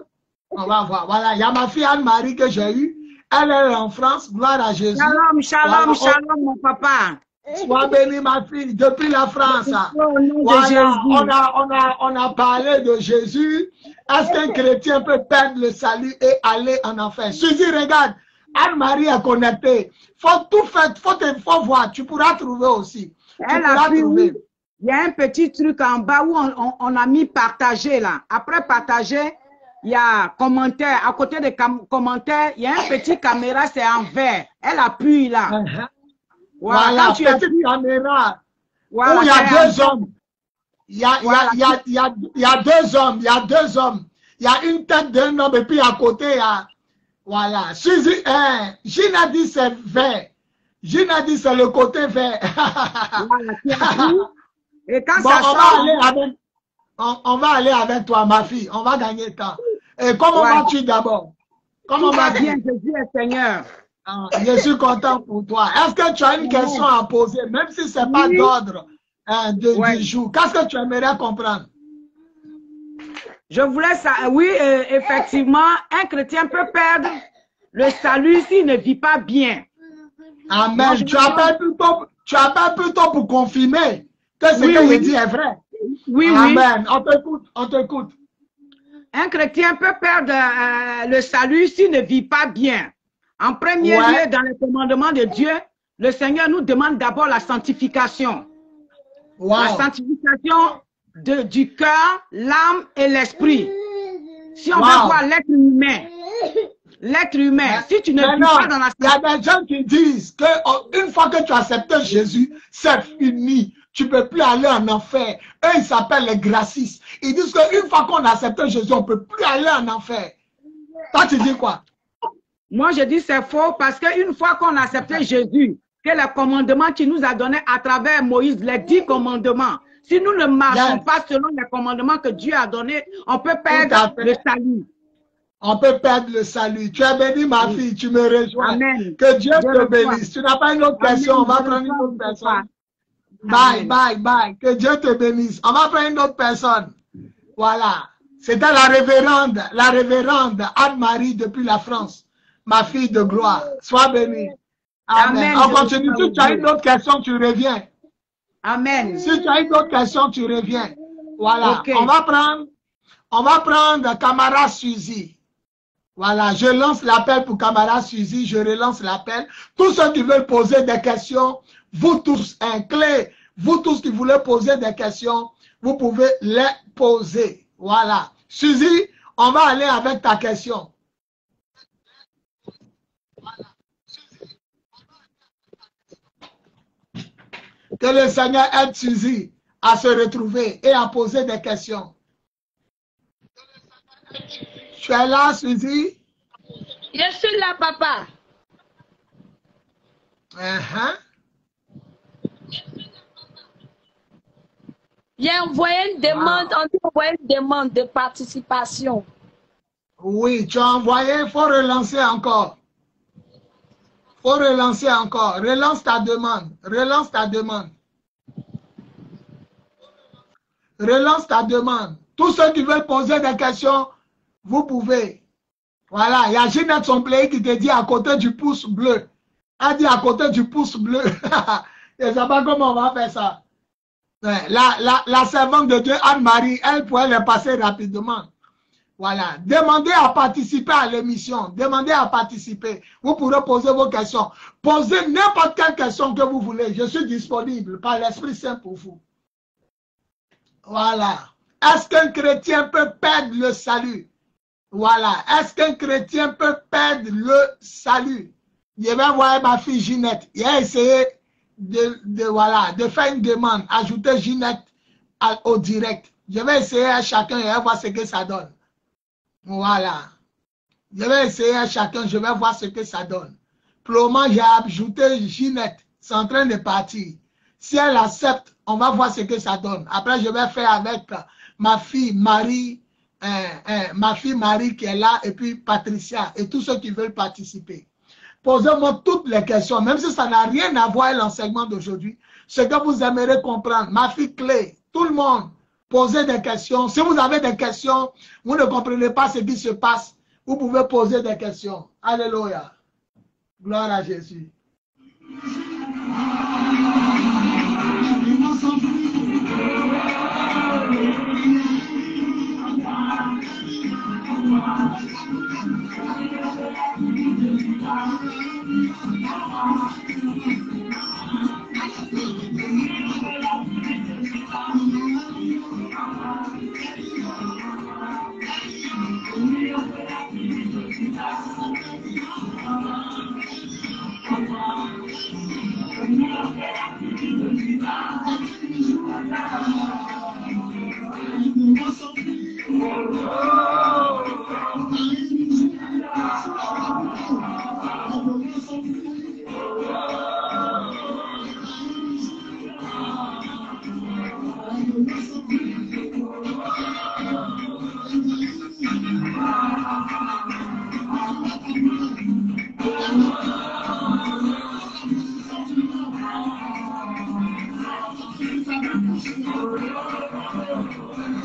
On va voir. Voilà. Il y a ma fille Anne-Marie que j'ai eue. Elle est en France. Gloire à Jésus. Shalom, shalom, mon papa. Sois béni, ma fille, depuis la France. Voilà, on a parlé de Jésus. Est-ce qu'un chrétien peut perdre le salut et aller en enfer? Suzy, regarde, Anne-Marie est connectée. Faut tout faire, faut voir. Tu pourras trouver aussi. Elle a trouvé. Il y a un petit truc en bas où on a mis partager là. Après partager, il y a commentaire. À côté des commentaires, il y a un petit caméra, c'est en vert. Elle appuie là. Voilà, petite caméra. Voilà, où il y a deux hommes. Il y a deux hommes. Il y a une tête d'un homme et puis à côté, il y a... Voilà. Suzy, Gine a dit c'est vert. Gine a dit c'est le côté vert. Et quand bon, ça change... on va aller avec toi, ma fille. On va gagner temps. Et comment vas-tu d'abord? Comment vas-tu? Bien, Jésus est Seigneur. Je suis content pour toi. Est-ce que tu as une question à poser, même si ce n'est pas d'ordre du jour? Qu'est-ce que tu aimerais comprendre? Je voulais ça. Oui, effectivement, un chrétien peut perdre le salut s'il ne vit pas bien. Amen. Tu appelles plutôt pour confirmer que ce que je dis est vrai. Oui, Amen. On t'écoute. Un chrétien peut perdre le salut s'il ne vit pas bien. En premier lieu, dans les commandements de Dieu, le Seigneur nous demande d'abord la sanctification. La sanctification du cœur, l'âme et l'esprit. Si on veut voir l'être humain, si tu ne vis pas dans la sanctification... Il y a des gens qui disent qu'une fois que tu acceptes Jésus, c'est fini. Tu ne peux plus aller en enfer. Eux, ils s'appellent les gracistes. Ils disent qu'une fois qu'on accepte Jésus, on ne peut plus aller en enfer. Toi, tu dis quoi? Moi, je dis c'est faux parce qu'une fois qu'on a accepté Jésus, que les commandements qu'il nous a donnés à travers Moïse, les 10 commandements, si nous ne marchons pas selon les commandements que Dieu a donnés, on peut perdre le salut. On peut perdre le salut. Tu es béni, ma fille, tu me rejoins. Amen. Que Dieu te bénisse. Tu n'as pas une autre question, on va prendre une autre personne. Bye. Que Dieu te bénisse. On va prendre une autre personne. Voilà. C'était la révérende Anne-Marie depuis la France, ma fille de gloire. Sois bénie. Amen. On continue. Si tu as une autre question, tu reviens. Amen. Si tu as une autre question, tu reviens. Voilà. Okay. On va prendre Camara Suzy. Voilà. Je lance l'appel pour Camara Suzy. Je relance l'appel. Tous ceux qui veulent poser des questions, vous tous, vous tous qui voulez poser des questions, vous pouvez les poser. Voilà. Suzy, on va aller avec ta question. Que le Seigneur aide Suzy à se retrouver et à poser des questions. Tu es là, Suzy? Je suis là, papa. J'ai envoyé une demande, on dit envoyer une demande de participation. Oui, tu as envoyé, il faut relancer encore. Faut relancer encore. Relance ta demande. Relance ta demande. Relance ta demande. Tous ceux qui veulent poser des questions, vous pouvez. Voilà, il y a Ginette Somplay qui te dit à côté du pouce bleu. Elle dit à côté du pouce bleu. Je ne sais pas comment on va faire ça. La servante de Dieu, Anne-Marie, elle pourrait les passer rapidement. Voilà. Demandez à participer à l'émission. Demandez à participer. Vous pourrez poser vos questions. Posez n'importe quelle question que vous voulez. Je suis disponible par l'Esprit Saint pour vous. Voilà. Est-ce qu'un chrétien peut perdre le salut? Voilà. Est-ce qu'un chrétien peut perdre le salut? Je vais voir ma fille Ginette. Il a essayé de faire une demande. Ajouter Ginette au direct. Je vais essayer à chacun et voir ce que ça donne. Voilà. Je vais essayer à chacun, je vais voir ce que ça donne. Pour le moment, j'ai ajouté Ginette. C'est en train de partir. Si elle accepte, on va voir ce que ça donne. Après, je vais faire avec ma fille Marie, qui est là, et puis Patricia, et tous ceux qui veulent participer. Posez-moi toutes les questions, même si ça n'a rien à voir avec l'enseignement d'aujourd'hui. Ce que vous aimeriez comprendre, ma fille Clé, tout le monde. Posez des questions. Si vous avez des questions, vous ne comprenez pas ce qui se passe, vous pouvez poser des questions. Alléluia. Gloire à Jésus.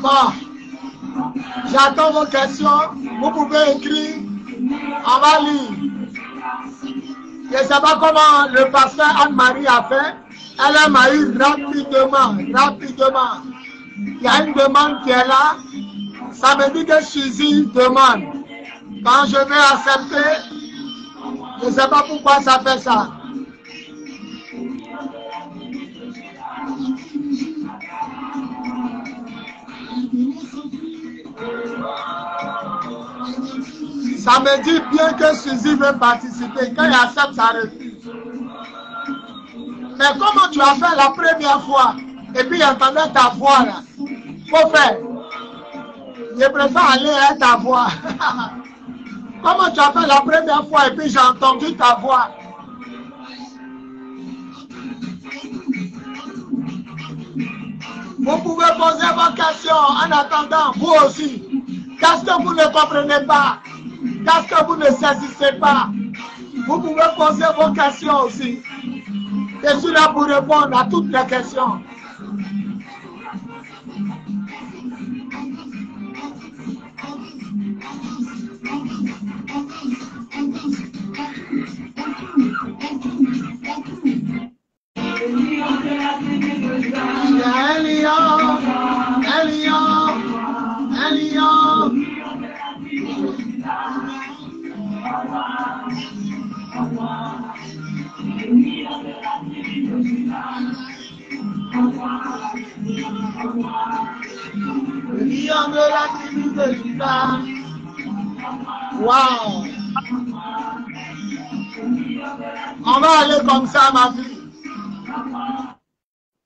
Bon, j'attends vos questions. Vous pouvez écrire. On va lire. Je ne sais pas comment le pasteur Anne-Marie a fait. Elle m'a eu rapidement. Il y a une demande qui est là. Ça me dit que Suzy demande. Quand je vais accepter, je ne sais pas pourquoi ça fait ça. Ça me dit bien que Suzy veut participer. Quand il accepte, ça refuse. Mais comment tu as fait la première fois et puis j'entendais ta voix là? Faut faire. Je préfère aller à ta voix. Comment tu as fait la première fois et puis j'ai entendu ta voix? Vous pouvez poser vos questions en attendant, vous aussi. Qu'est-ce que vous ne comprenez pas? Qu'est-ce que vous ne saisissez pas? Vous pouvez poser vos questions aussi. Je suis là pour répondre à toutes les questions. Wow. On va aller comme ça, ma fille.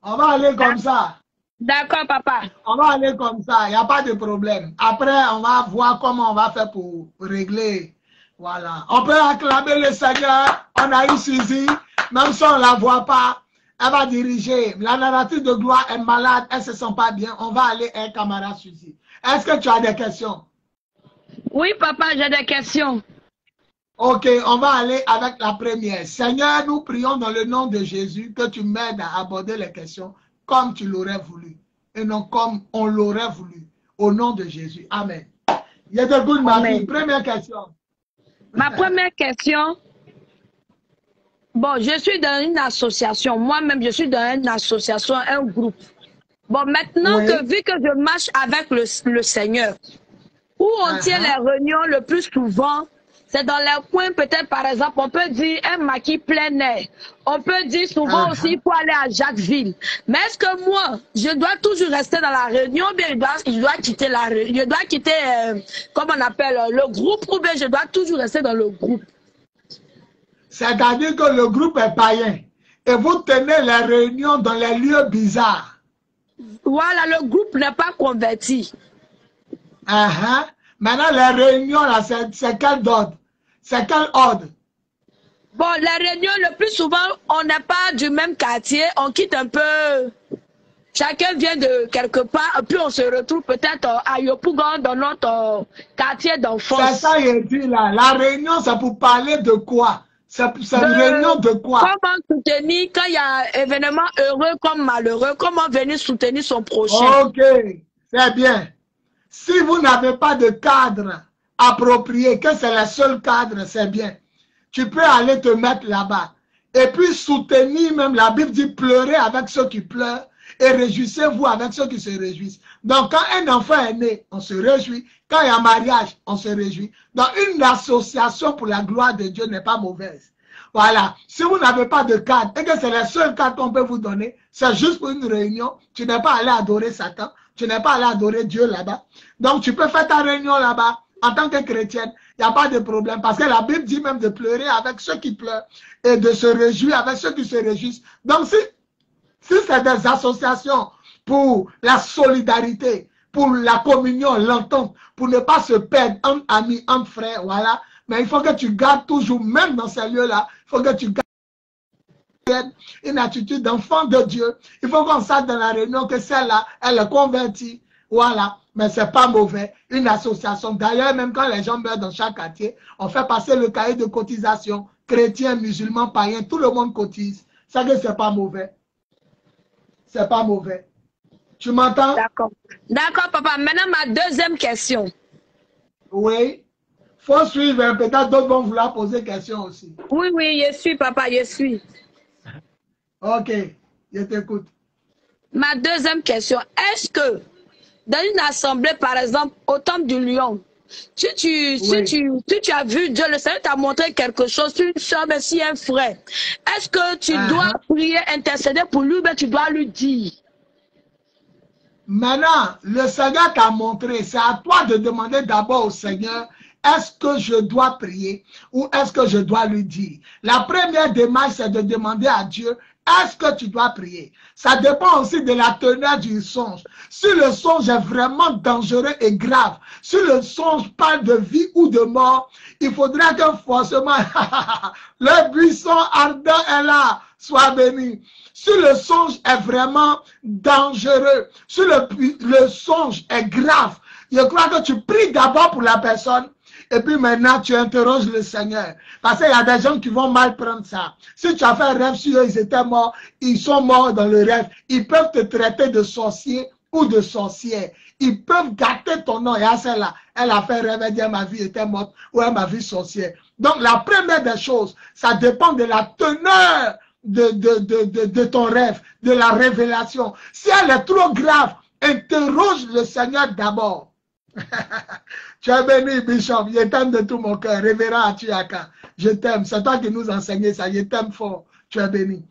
On va aller comme ça. D'accord, papa. On va aller comme ça, il n'y a pas de problème. Après, on va voir comment on va faire pour régler. Voilà. On peut acclamer le Seigneur. On a eu Suzy, même si on ne la voit pas, elle va diriger. La narrative de gloire est malade, elle ne se sent pas bien. On va aller à un camarade Suzy. Est-ce que tu as des questions? Oui, papa, j'ai des questions. Ok, on va aller avec la première. Seigneur, nous prions dans le nom de Jésus que tu m'aides à aborder les questions comme tu l'aurais voulu et non comme on l'aurait voulu. Au nom de Jésus. Amen. Il y a de good, ma fille. Première question. Ma première question. Bon, je suis dans une association. Moi-même, je suis dans une association, un groupe. Bon, maintenant que vu que je marche avec le Seigneur, où on tient les réunions le plus souvent, c'est dans les coins, peut-être par exemple, on peut dire un maquis plein air. On peut dire souvent aussi il faut aller à Jacquesville. Mais est-ce que moi, je dois toujours rester dans la réunion ou bien je dois quitter la réunion, je dois quitter, comment on appelle, le groupe ou bien je dois toujours rester dans le groupe? C'est-à-dire que le groupe est païen et vous tenez les réunions dans les lieux bizarres. Voilà, le groupe n'est pas converti. Maintenant, les réunions, là, c'est quel ordre? C'est quel ordre? Bon, les réunions, le plus souvent, on n'est pas du même quartier. On quitte un peu. Chacun vient de quelque part. Puis on se retrouve peut-être à Yopougon, dans notre quartier d'enfance. C'est ça, il dit là. La réunion, c'est pour parler de quoi? C'est une réunion de quoi? Comment soutenir quand il y a un événement heureux comme malheureux? Comment venir soutenir son prochain? Ok, c'est bien. Si vous n'avez pas de cadre approprié, que c'est le seul cadre, c'est bien. Tu peux aller te mettre là-bas. Et puis soutenir même, la Bible dit pleurer avec ceux qui pleurent et réjouissez-vous avec ceux qui se réjouissent. Donc quand un enfant est né, on se réjouit. Quand il y a mariage, on se réjouit. Donc une association pour la gloire de Dieu n'est pas mauvaise. Voilà. Si vous n'avez pas de cadre et que c'est le seul cadre qu'on peut vous donner, c'est juste pour une réunion, tu n'es pas allé adorer Satan. Tu n'es pas allé adorer Dieu là-bas. Donc, tu peux faire ta réunion là-bas en tant que chrétienne. Il n'y a pas de problème. Parce que la Bible dit même de pleurer avec ceux qui pleurent et de se réjouir avec ceux qui se réjouissent. Donc, si c'est des associations pour la solidarité, pour la communion, l'entente, pour ne pas se perdre entre amis, entre frères, voilà. Mais il faut que tu gardes toujours, même dans ces lieux-là, il faut que tu gardes une attitude d'enfant de Dieu. Il faut qu'on sache dans la réunion que celle-là, elle est convertie. Voilà. Mais ce n'est pas mauvais. Une association. D'ailleurs, même quand les gens meurent dans chaque quartier, on fait passer le cahier de cotisation. Chrétiens, musulmans, païens, tout le monde cotise. Ça que ce n'est pas mauvais. C'est pas mauvais. Tu m'entends? D'accord. D'accord, papa. Maintenant, ma deuxième question. Oui. Il faut suivre. Peut-être d'autres vont vouloir poser question aussi. Oui, oui, je suis, papa, je suis. Ok, je t'écoute. Ma deuxième question, est-ce que dans une assemblée, par exemple, au Temple du Lion, si tu as vu Dieu, le Seigneur t'a montré quelque chose, une soeur, mais si un frère, est-ce que tu dois prier, intercéder pour lui, mais tu dois lui dire? Maintenant, le Seigneur t'a montré, c'est à toi de demander d'abord au Seigneur, est-ce que je dois prier ou est-ce que je dois lui dire? La première démarche, c'est de demander à Dieu, est-ce que tu dois prier? Ça dépend aussi de la teneur du songe. Si le songe est vraiment dangereux et grave, si le songe parle de vie ou de mort, il faudra que forcément le buisson ardent est là, soit béni. Si le songe est vraiment dangereux, si le songe est grave, je crois que tu pries d'abord pour la personne. Et puis maintenant, tu interroges le Seigneur. Parce qu'il y a des gens qui vont mal prendre ça. Si tu as fait un rêve sur eux, ils étaient morts, ils sont morts dans le rêve. Ils peuvent te traiter de sorcier ou de sorcières. Ils peuvent gâter ton nom. Et à celle-là, elle a fait rêver, dire ma vie était morte ou ma vie sorcière. Donc, la première des choses, ça dépend de la teneur de ton rêve, de la révélation. Si elle est trop grave, interroge le Seigneur d'abord. Tu es béni, Bishop. Je t'aime de tout mon cœur. Révérend Atiaka. Je t'aime. C'est toi qui nous enseignais ça. Je t'aime fort. Tu es béni.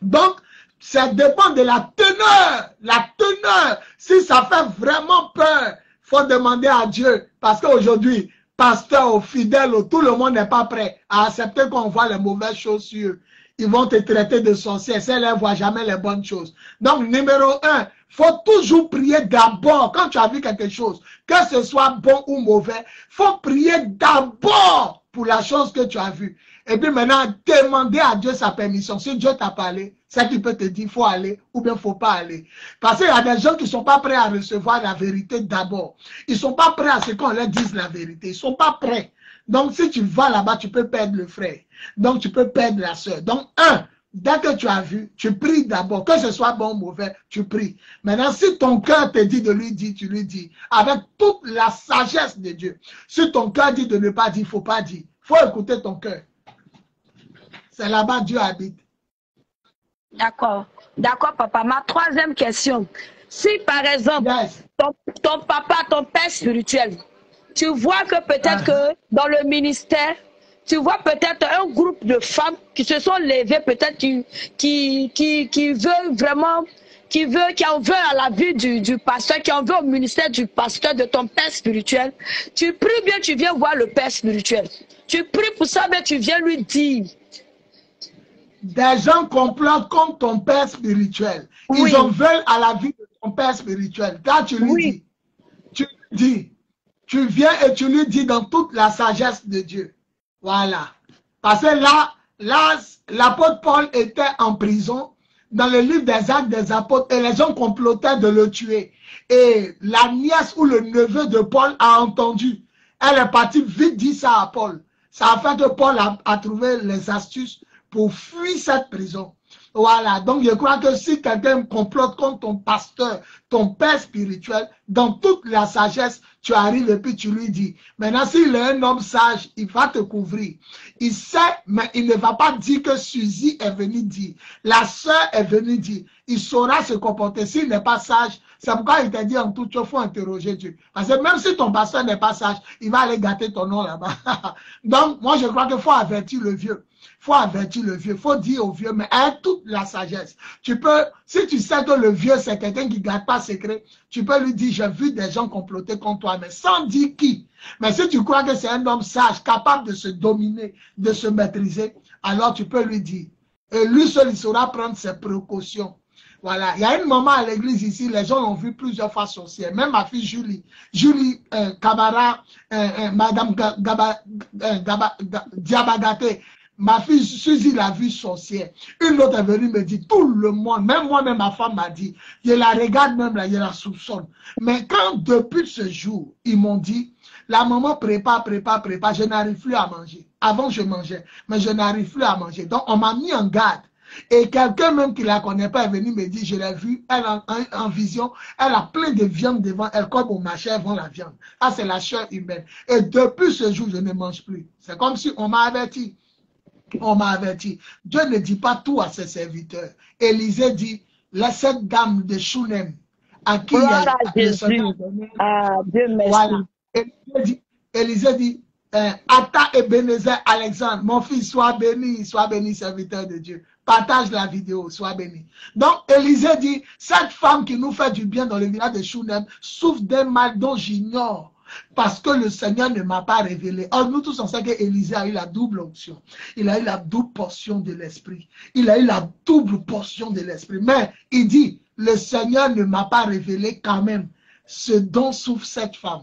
Donc, ça dépend de la teneur. La teneur. Si ça fait vraiment peur, il faut demander à Dieu. Parce qu'aujourd'hui, pasteur, fidèle, tout le monde n'est pas prêt à accepter qu'on voit les mauvaises choses sur eux. Ils vont te traiter de sorcière. Si elle ne voit jamais les bonnes choses. Donc, numéro 1, il faut toujours prier d'abord. Quand tu as vu quelque chose, que ce soit bon ou mauvais, il faut prier d'abord pour la chose que tu as vue. Et puis maintenant, demander à Dieu sa permission. Si Dieu t'a parlé, c'est qu'il peut te dire, il faut aller ou bien il ne faut pas aller. Parce qu'il y a des gens qui ne sont pas prêts à recevoir la vérité d'abord. Ils ne sont pas prêts à ce qu'on leur dise la vérité. Ils ne sont pas prêts. Donc, si tu vas là-bas, tu peux perdre le frère. Donc, tu peux perdre la soeur. Donc, dès que tu as vu, tu pries d'abord. Que ce soit bon ou mauvais, tu pries. Maintenant, si ton cœur te dit de lui dire, tu lui dis. Avec toute la sagesse de Dieu. Si ton cœur dit de ne pas dire, il ne faut pas dire. Il faut écouter ton cœur. C'est là-bas Dieu habite. D'accord. D'accord, papa. Ma troisième question. Si, par exemple, ton papa, ton père spirituel, tu vois que peut-être que dans le ministère, tu vois peut-être un groupe de femmes qui se sont levées, peut-être qui veulent vraiment, qui en veulent à la vie du pasteur, qui en veulent au ministère du pasteur, de ton père spirituel. Tu pries bien, tu viens voir le père spirituel. Tu pries pour ça, mais tu viens lui dire. Des gens complotent contre ton père spirituel. Oui. Ils en veulent à la vie de ton père spirituel. Quand tu lui dis, tu viens et tu lui dis dans toute la sagesse de Dieu. Voilà. Parce que là, l'apôtre Paul était en prison dans le livre des Actes des Apôtres et les gens complotaient de le tuer. Et la nièce ou le neveu de Paul a entendu. Elle est partie vite dire ça à Paul. Ça a fait que Paul a trouvé les astuces pour fuir cette prison. Voilà, donc je crois que si quelqu'un complote contre ton pasteur, ton père spirituel, dans toute la sagesse, tu arrives et puis tu lui dis. Maintenant, s'il est un homme sage, il va te couvrir. Il sait, mais il ne va pas dire que Suzy est venue dire. La sœur est venue dire. Il saura se comporter. S'il n'est pas sage, c'est pourquoi il t'a dit en tout cas, il faut interroger Dieu. Parce que même si ton pasteur n'est pas sage, il va aller gâter ton nom là-bas. Donc, moi, je crois qu'il faut avertir le vieux. Il faut avertir le vieux, il faut dire au vieux, mais avec toute la sagesse. Tu peux, si tu sais que le vieux, c'est quelqu'un qui ne garde pas secret, tu peux lui dire, j'ai vu des gens comploter contre toi, mais sans dire qui. Mais si tu crois que c'est un homme sage, capable de se dominer, de se maîtriser, alors tu peux lui dire. Et lui seul, il saura prendre ses précautions. Voilà, il y a une maman à l'église ici, les gens l'ont vu plusieurs fois sorcière. Même ma fille Julie Kabara, Madame Diabagate, ma fille Suzy l'a vue sorcière. Une autre est venue me dire, tout le monde, même moi-même, ma femme m'a dit, je la regarde même là, je la soupçonne. Mais quand depuis ce jour, ils m'ont dit, la maman prépare, je n'arrive plus à manger. Avant, je mangeais, mais je n'arrive plus à manger. Donc, on m'a mis en garde. Et quelqu'un même qui ne la connaît pas est venu me dire, je l'ai vue, elle en vision, elle a plein de viande devant elle, comme au marché, elle vend la viande. Ça, c'est la chair humaine. Et depuis ce jour, je ne mange plus. C'est comme si on m'a averti. On m'a averti. Dieu ne dit pas tout à ses serviteurs. Élisée dit, cette dame de Shunem, à qui il a donné. Ah, Dieu merci. Voilà. Élisée dit, Atta Ebenezer Alexandre, mon fils, sois béni, serviteur de Dieu. Partage la vidéo, sois béni. Donc, Élisée dit, cette femme qui nous fait du bien dans le village de Shunem souffre d'un mal dont j'ignore. Parce que le Seigneur ne m'a pas révélé. Or, nous tous, on sait qu'Élisée a eu la double onction. Il a eu la double portion de l'esprit. Il a eu la double portion de l'esprit. Mais il dit, le Seigneur ne m'a pas révélé quand même ce dont souffre cette femme.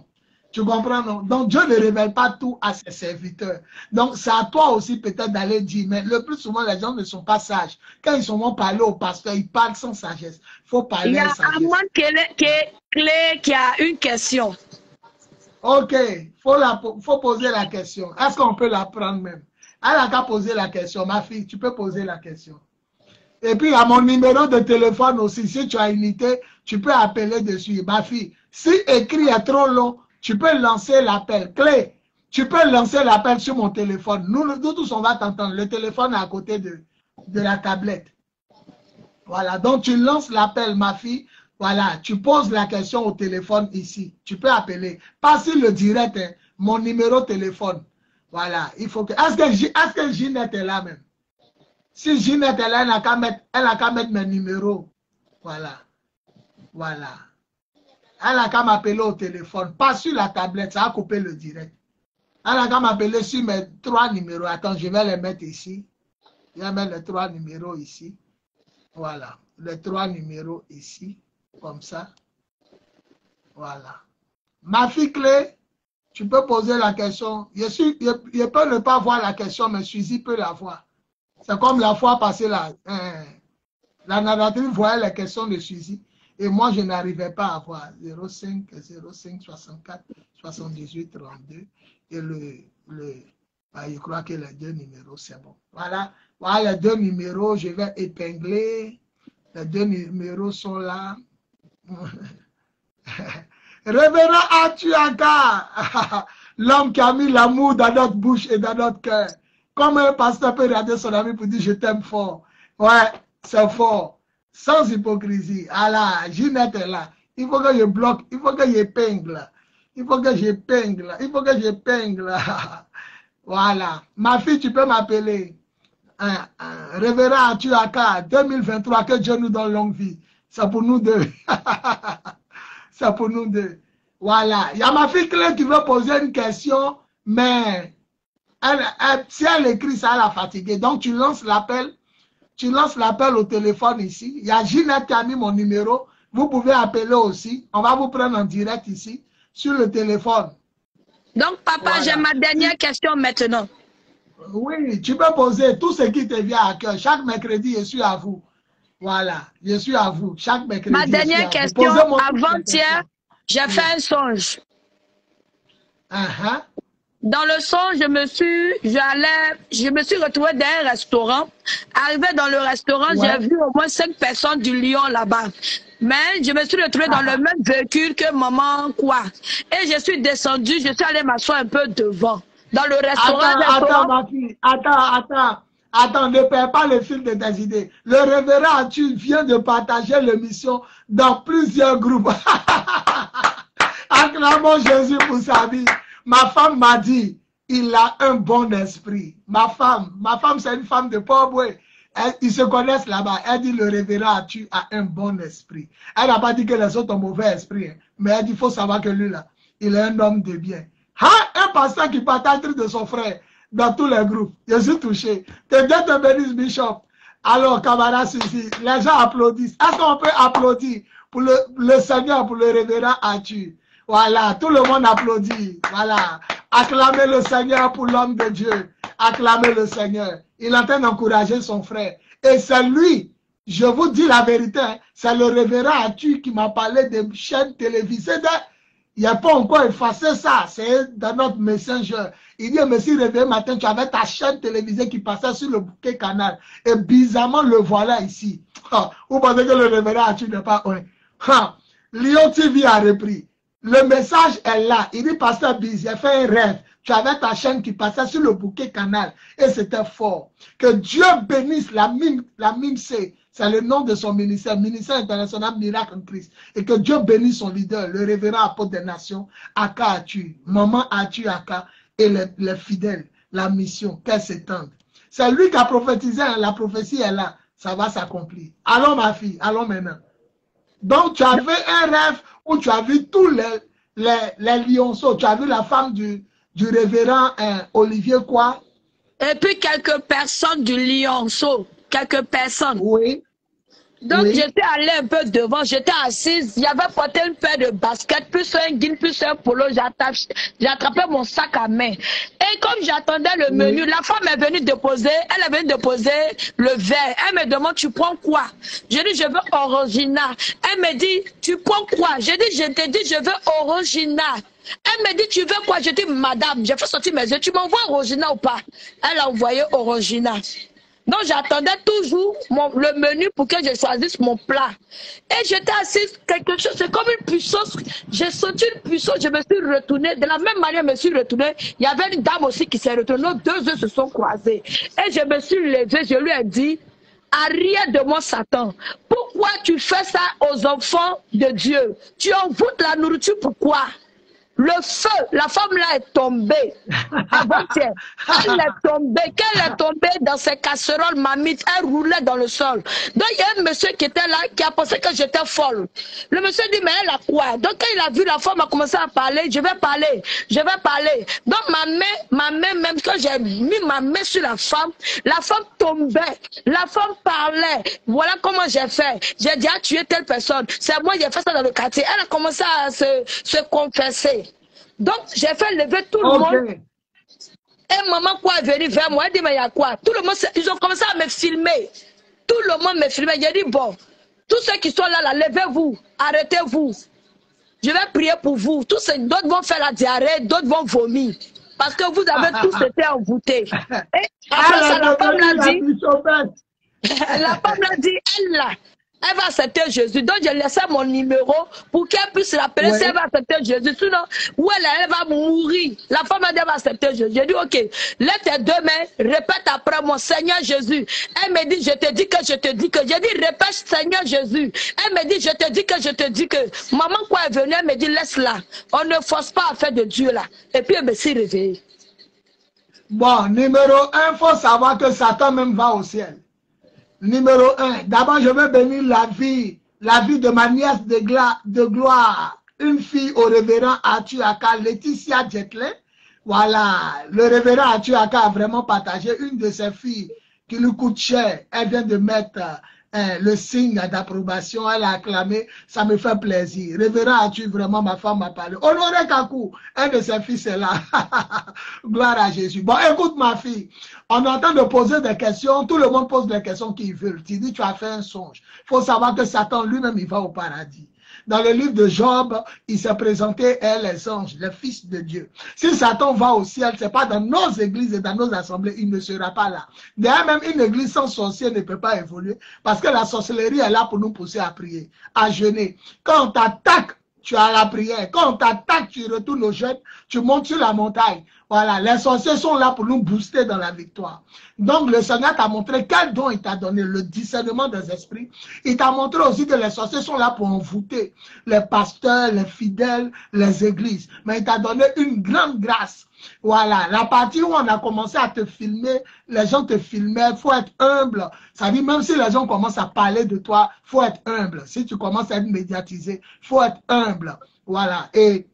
Tu comprends, non? Donc, Dieu ne révèle pas tout à ses serviteurs. Donc, c'est à toi aussi peut-être d'aller dire, mais le plus souvent, les gens ne sont pas sages. Quand ils sont parlés au pasteur, ils parlent sans sagesse. Il faut parler sans sagesse. Il y a Amand Clé qui a une question. Ok, faut poser la question. Est-ce qu'on peut la prendre même? Elle a qu'à poser la question. Ma fille, tu peux poser la question. Et puis, à mon numéro de téléphone aussi, si tu as unité, tu peux appeler dessus. Ma fille, si écrit est trop long, tu peux lancer l'appel. Clé, tu peux lancer l'appel sur mon téléphone. Nous tous, on va t'entendre. Le téléphone est à côté de la tablette. Voilà, donc tu lances l'appel, ma fille. Voilà, tu poses la question au téléphone ici. Tu peux appeler. Pas sur le direct, hein, mon numéro de téléphone. Voilà, il faut que... Est-ce que Ginette est là même? Si Ginette est là, elle n'a qu'à mettre mes numéros. Voilà. Voilà. Elle n'a qu'à m'appeler au téléphone. Pas sur la tablette, ça a coupé le direct. Elle n'a qu'à m'appeler sur mes 3 numéros. Attends, je vais les mettre ici. Je vais mettre les 3 numéros ici. Voilà. Les 3 numéros ici. Comme ça. Voilà. Ma fille Clé, tu peux poser la question. Je peux ne pas voir la question, mais Suzy peut la voir. C'est comme la fois passée, la narratrice voyait les questions de Suzy. Et moi, je n'arrivais pas à voir 05, 64, 78, 32. Et je crois que les 2 numéros, c'est bon. Voilà. Voilà les 2 numéros, je vais épingler. Les 2 numéros sont là. Révérend Atuaka, l'homme qui a mis l'amour dans notre bouche et dans notre cœur. Comme un pasteur peut regarder son ami pour dire je t'aime fort. Ouais, c'est fort. Sans hypocrisie. Ah là, Ginette est là. Il faut que je bloque, il faut que j'épingle. Il faut que j'épingle. Il faut que j'épingle. Voilà. Ma fille, tu peux m'appeler. Révérend Atuaka, 2023, que Dieu nous donne longue vie. C'est pour nous deux. C'est pour nous deux. Voilà. Il y a ma fille Clé qui veut poser une question, mais si elle écrit ça, elle a fatigué. Donc, tu lances l'appel. Tu lances l'appel au téléphone ici. Il y a Ginette qui a mis mon numéro. Vous pouvez appeler aussi. On va vous prendre en direct ici, sur le téléphone. Donc, papa, voilà. J'ai ma dernière question maintenant. Oui, tu peux poser tout ce qui te vient à cœur. Chaque mercredi, je suis à vous. Voilà, je suis à vous. Chaque mercredi. Ma dernière question, avant-hier, j'ai fait un songe. Dans le songe, je me suis retrouvée dans un restaurant. Arrivé dans le restaurant, j'ai vu au moins 5 personnes du Lion là-bas. Mais je me suis retrouvée dans le même véhicule que maman quoi. Et je suis descendue, je suis allée m'asseoir un peu devant. Dans le restaurant. Attends, ma fille. Attends, ne perds pas le fil de tes idées. Le révérend, tu viens de partager l'émission dans plusieurs groupes. Acclamons Jésus pour sa vie. Ma femme m'a dit, il a un bon esprit. Ma femme, c'est une femme de pauvre. Ils se connaissent là-bas. Elle dit, le révérend, tu as un bon esprit. Elle n'a pas dit que les autres ont mauvais esprit. Hein. Mais elle dit, il faut savoir que lui, là, il est un homme de bien. Un pasteur qui partage de son frère dans tous les groupes. Je suis touché. Que Dieu te bénisse, Bishop. Alors, camarade Suzy, les gens applaudissent. Est-ce qu'on peut applaudir pour le Seigneur, pour le révérend Atu? Voilà, tout le monde applaudit. Voilà. Acclamez le Seigneur pour l'homme de Dieu. Acclamez le Seigneur. Il est en train d'encourager son frère. Et c'est lui, je vous dis la vérité, c'est le révérend Atu qui m'a parlé des chaînes télévisées. Il n'y a pas encore effacé ça. C'est dans notre messenger. Il dit, monsieur réveillé matin, tu avais ta chaîne télévisée qui passait sur le bouquet canal. Et bizarrement, le voilà ici. Vous pensez que le révérend Atu n'est pas... Lyon TV a repris. Le message est là. Il dit, pasteur Biz, j'ai fait un rêve. Tu avais ta chaîne qui passait sur le bouquet canal. Et c'était fort. Que Dieu bénisse la MIMC. C'est le nom de son ministère. Ministère international Miracle en Christ. Et que Dieu bénisse son leader, le révérend apôtre des nations, Aka Atu, maman Atu Aka, et les fidèles, la mission, qu'elle s'étende. C'est lui qui a prophétisé. La prophétie est là. Ça va s'accomplir. Allons ma fille, allons maintenant. Donc, tu avais un rêve où tu as vu tous les lionceaux. Tu as vu la femme du révérend Olivier quoi? Et puis quelques personnes du lionceau. Quelques personnes. Oui. Donc, j'étais allée un peu devant, j'étais assise, il y avait porté une paire de baskets, plus un guin, plus un polo, j'attrapais mon sac à main. Et comme j'attendais le menu, la femme est venue déposer, elle est venue déposer le verre. Elle me demande, tu prends quoi? J'ai dit, je veux original. Elle me dit, tu prends quoi? J'ai dit, je t'ai dit, je veux original. Elle me dit, tu veux quoi? Je dis, madame, j'ai fait sortir mes yeux, tu m'envoies original ou pas? Elle a envoyé original. Donc, j'attendais toujours le menu pour que je choisisse mon plat. Et j'étais assise, quelque chose, c'est comme une puissance. J'ai senti une puissance, je me suis retournée. De la même manière, je me suis retournée. Il y avait une dame aussi qui s'est retournée. Nos deux yeux se sont croisés. Et je me suis levée, je lui ai dit, arrière de moi, Satan. Pourquoi tu fais ça aux enfants de Dieu? Tu envoûtes la nourriture, pourquoi? Le feu, la femme là est tombée. Avant-hier, elle est tombée. Qu'elle est tombée dans ses casseroles, mamite, elle roulait dans le sol. Donc il y a un monsieur qui était là, qui a pensé que j'étais folle. Le monsieur dit, mais elle a quoi? Donc quand il a vu la femme a commencé à parler, je vais parler, je vais parler. Donc ma main, même quand j'ai mis ma main sur la femme tombait. La femme parlait. Voilà comment j'ai fait. J'ai dit, ah, tu es telle personne. C'est moi, j'ai fait ça dans le quartier. Elle a commencé à se confesser. Donc, j'ai fait lever tout le monde. Et maman quoi est venue vers moi. Elle dit, mais il y a quoi? Tout le monde, ils ont commencé à me filmer. Tout le monde me filmait. J'ai dit, bon, tous ceux qui sont là, levez-vous, arrêtez-vous. Je vais prier pour vous. D'autres vont faire la diarrhée, d'autres vont vomir. Parce que vous avez tous été envoûtés. Et après ça, la femme l'a dit. La femme l'a dit, elle va accepter Jésus. Donc, j'ai laissé mon numéro pour qu'elle puisse l'appeler si elle va accepter Jésus. Sinon, où elle va mourir. La femme a dit, elle va accepter Jésus. J'ai dit, ok, lève tes deux mains, répète après moi, Seigneur Jésus. Elle me dit, je te dis que je te dis que. J'ai dit, répète Seigneur Jésus. Elle me dit, je te dis que je te dis que. Maman, quoi est venue, elle me dit, laisse-la. On ne force pas à faire de Dieu là. Et puis, elle me s'est réveillée. Bon, numéro 1, il faut savoir que Satan même va au ciel. Numéro 1, d'abord je veux bénir la vie de ma nièce de gloire, une fille au révérend Atuaka, Laetitia Jetley. Voilà, le révérend Atuaka a vraiment partagé une de ses filles qui lui coûte cher. Elle vient de mettre le signe d'approbation, elle a acclamé, ça me fait plaisir. Révérend Atu, vraiment ma femme m'a parlé. Honoré Kakou, un de ses fils est là. Gloire à Jésus. Bon, écoute ma fille, on est en train de poser des questions, tout le monde pose des questions qu'ils veulent. Tu dis, tu as fait un songe. Il faut savoir que Satan lui-même, il va au paradis. Dans le livre de Job, il s'est présenté, les anges, les fils de Dieu. Si Satan va au ciel, ce n'est pas dans nos églises et dans nos assemblées, il ne sera pas là. D'ailleurs, même une église sans sorcier ne peut pas évoluer parce que la sorcellerie est là pour nous pousser à prier, à jeûner. Quand on t'attaque, tu as la prière. Quand on t'attaque, tu retournes au jeûne, tu montes sur la montagne. Voilà, les sorciers sont là pour nous booster dans la victoire. Donc, le Seigneur t'a montré quel don il t'a donné, le discernement des esprits. Il t'a montré aussi que les sorciers sont là pour envoûter les pasteurs, les fidèles, les églises. Mais il t'a donné une grande grâce. Voilà, la partie où on a commencé à te filmer, les gens te filmaient, il faut être humble. Ça dit, même si les gens commencent à parler de toi, il faut être humble. Si tu commences à être médiatisé, il faut être humble. Voilà, et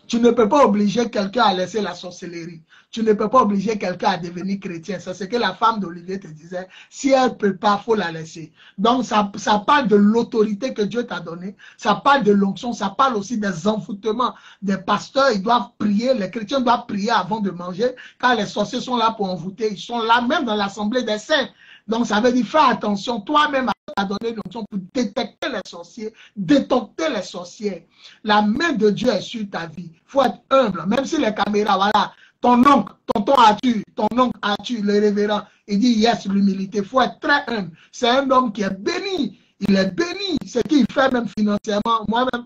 tu ne peux pas obliger quelqu'un à laisser la sorcellerie. Tu ne peux pas obliger quelqu'un à devenir chrétien. C'est ce que la femme d'Olivier te disait. Si elle ne peut pas, il faut la laisser. Donc, ça parle de l'autorité que Dieu t'a donnée. Ça parle de l'onction. Ça parle aussi des envoûtements des pasteurs. Ils doivent prier. Les chrétiens doivent prier avant de manger. Car les sorciers sont là pour envoûter. Ils sont là même dans l'assemblée des saints. Donc, ça veut dire, fais attention. Toi-même, tu as donné l'onction pour détecter les sorciers, détecter les sorciers. La main de Dieu est sur ta vie. Il faut être humble. Même si les caméras, voilà, ton oncle, tonton Atu, le révérend, il dit yes, l'humilité. Il faut être très humble. C'est un homme qui est béni. Il est béni. Ce qu'il fait même financièrement, moi-même,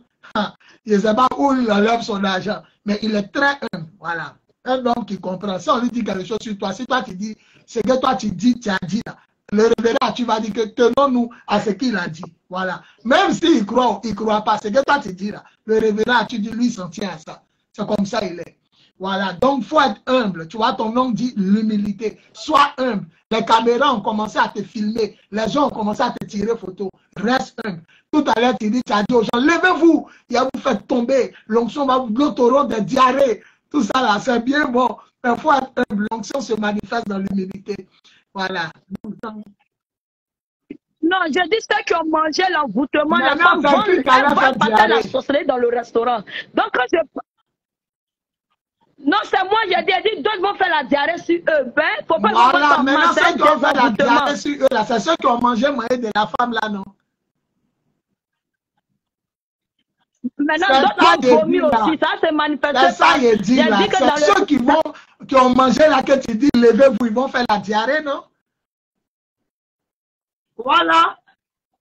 je ne sais pas où il enlève son argent, mais il est très humble. Voilà. Un homme qui comprend. Si on lui dit quelque chose sur toi, si toi tu dis, ce que toi tu dis, tu as dit là. Le révérend, tu vas dire que tenons-nous à ce qu'il a dit. Voilà. Même s'il croit ou il ne croit pas, ce que toi tu dis là, le révérend, tu dis, lui, il s'en tient à ça. C'est comme ça il est. Voilà. Donc, il faut être humble. Tu vois, ton nom dit l'humilité. Sois humble. Les caméras ont commencé à te filmer. Les gens ont commencé à te tirer photo. Reste humble. Tout à l'heure, tu as dit aux gens, levez-vous. Il va vous faire tomber. L'onction va vous l'autoron des diarrhées. Tout ça là, c'est bien bon. Mais il faut être humble. L'onction se manifeste dans l'humilité. Voilà. Non, je dis ceux qui ont mangé l'envoûtement, la femme vont la sorcellerie dans le restaurant. Donc, quand je... Non, c'est moi, j'ai dit, d'autres vont faire la diarrhée sur eux. Ben, faut pas voilà, maintenant, ceux qui ont fait la diarrhée sur eux, là, c'est ceux qui ont mangé moyen de la femme, là, non? Maintenant, d'autres ont vomi aussi, ça c'est manifesté. C'est ça, il dit, là. C'est ceux qui ont mangé, là, que tu dis, levez-vous, ils vont faire la diarrhée, non? Voilà.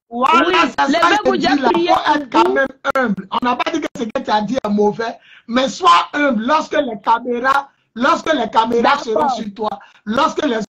Voilà, Oui, c'est ça que je dis là. Il faut être quand même humble. On n'a pas dit que ce que tu as dit est mauvais, mais sois humble lorsque les caméras seront sur toi, lorsque les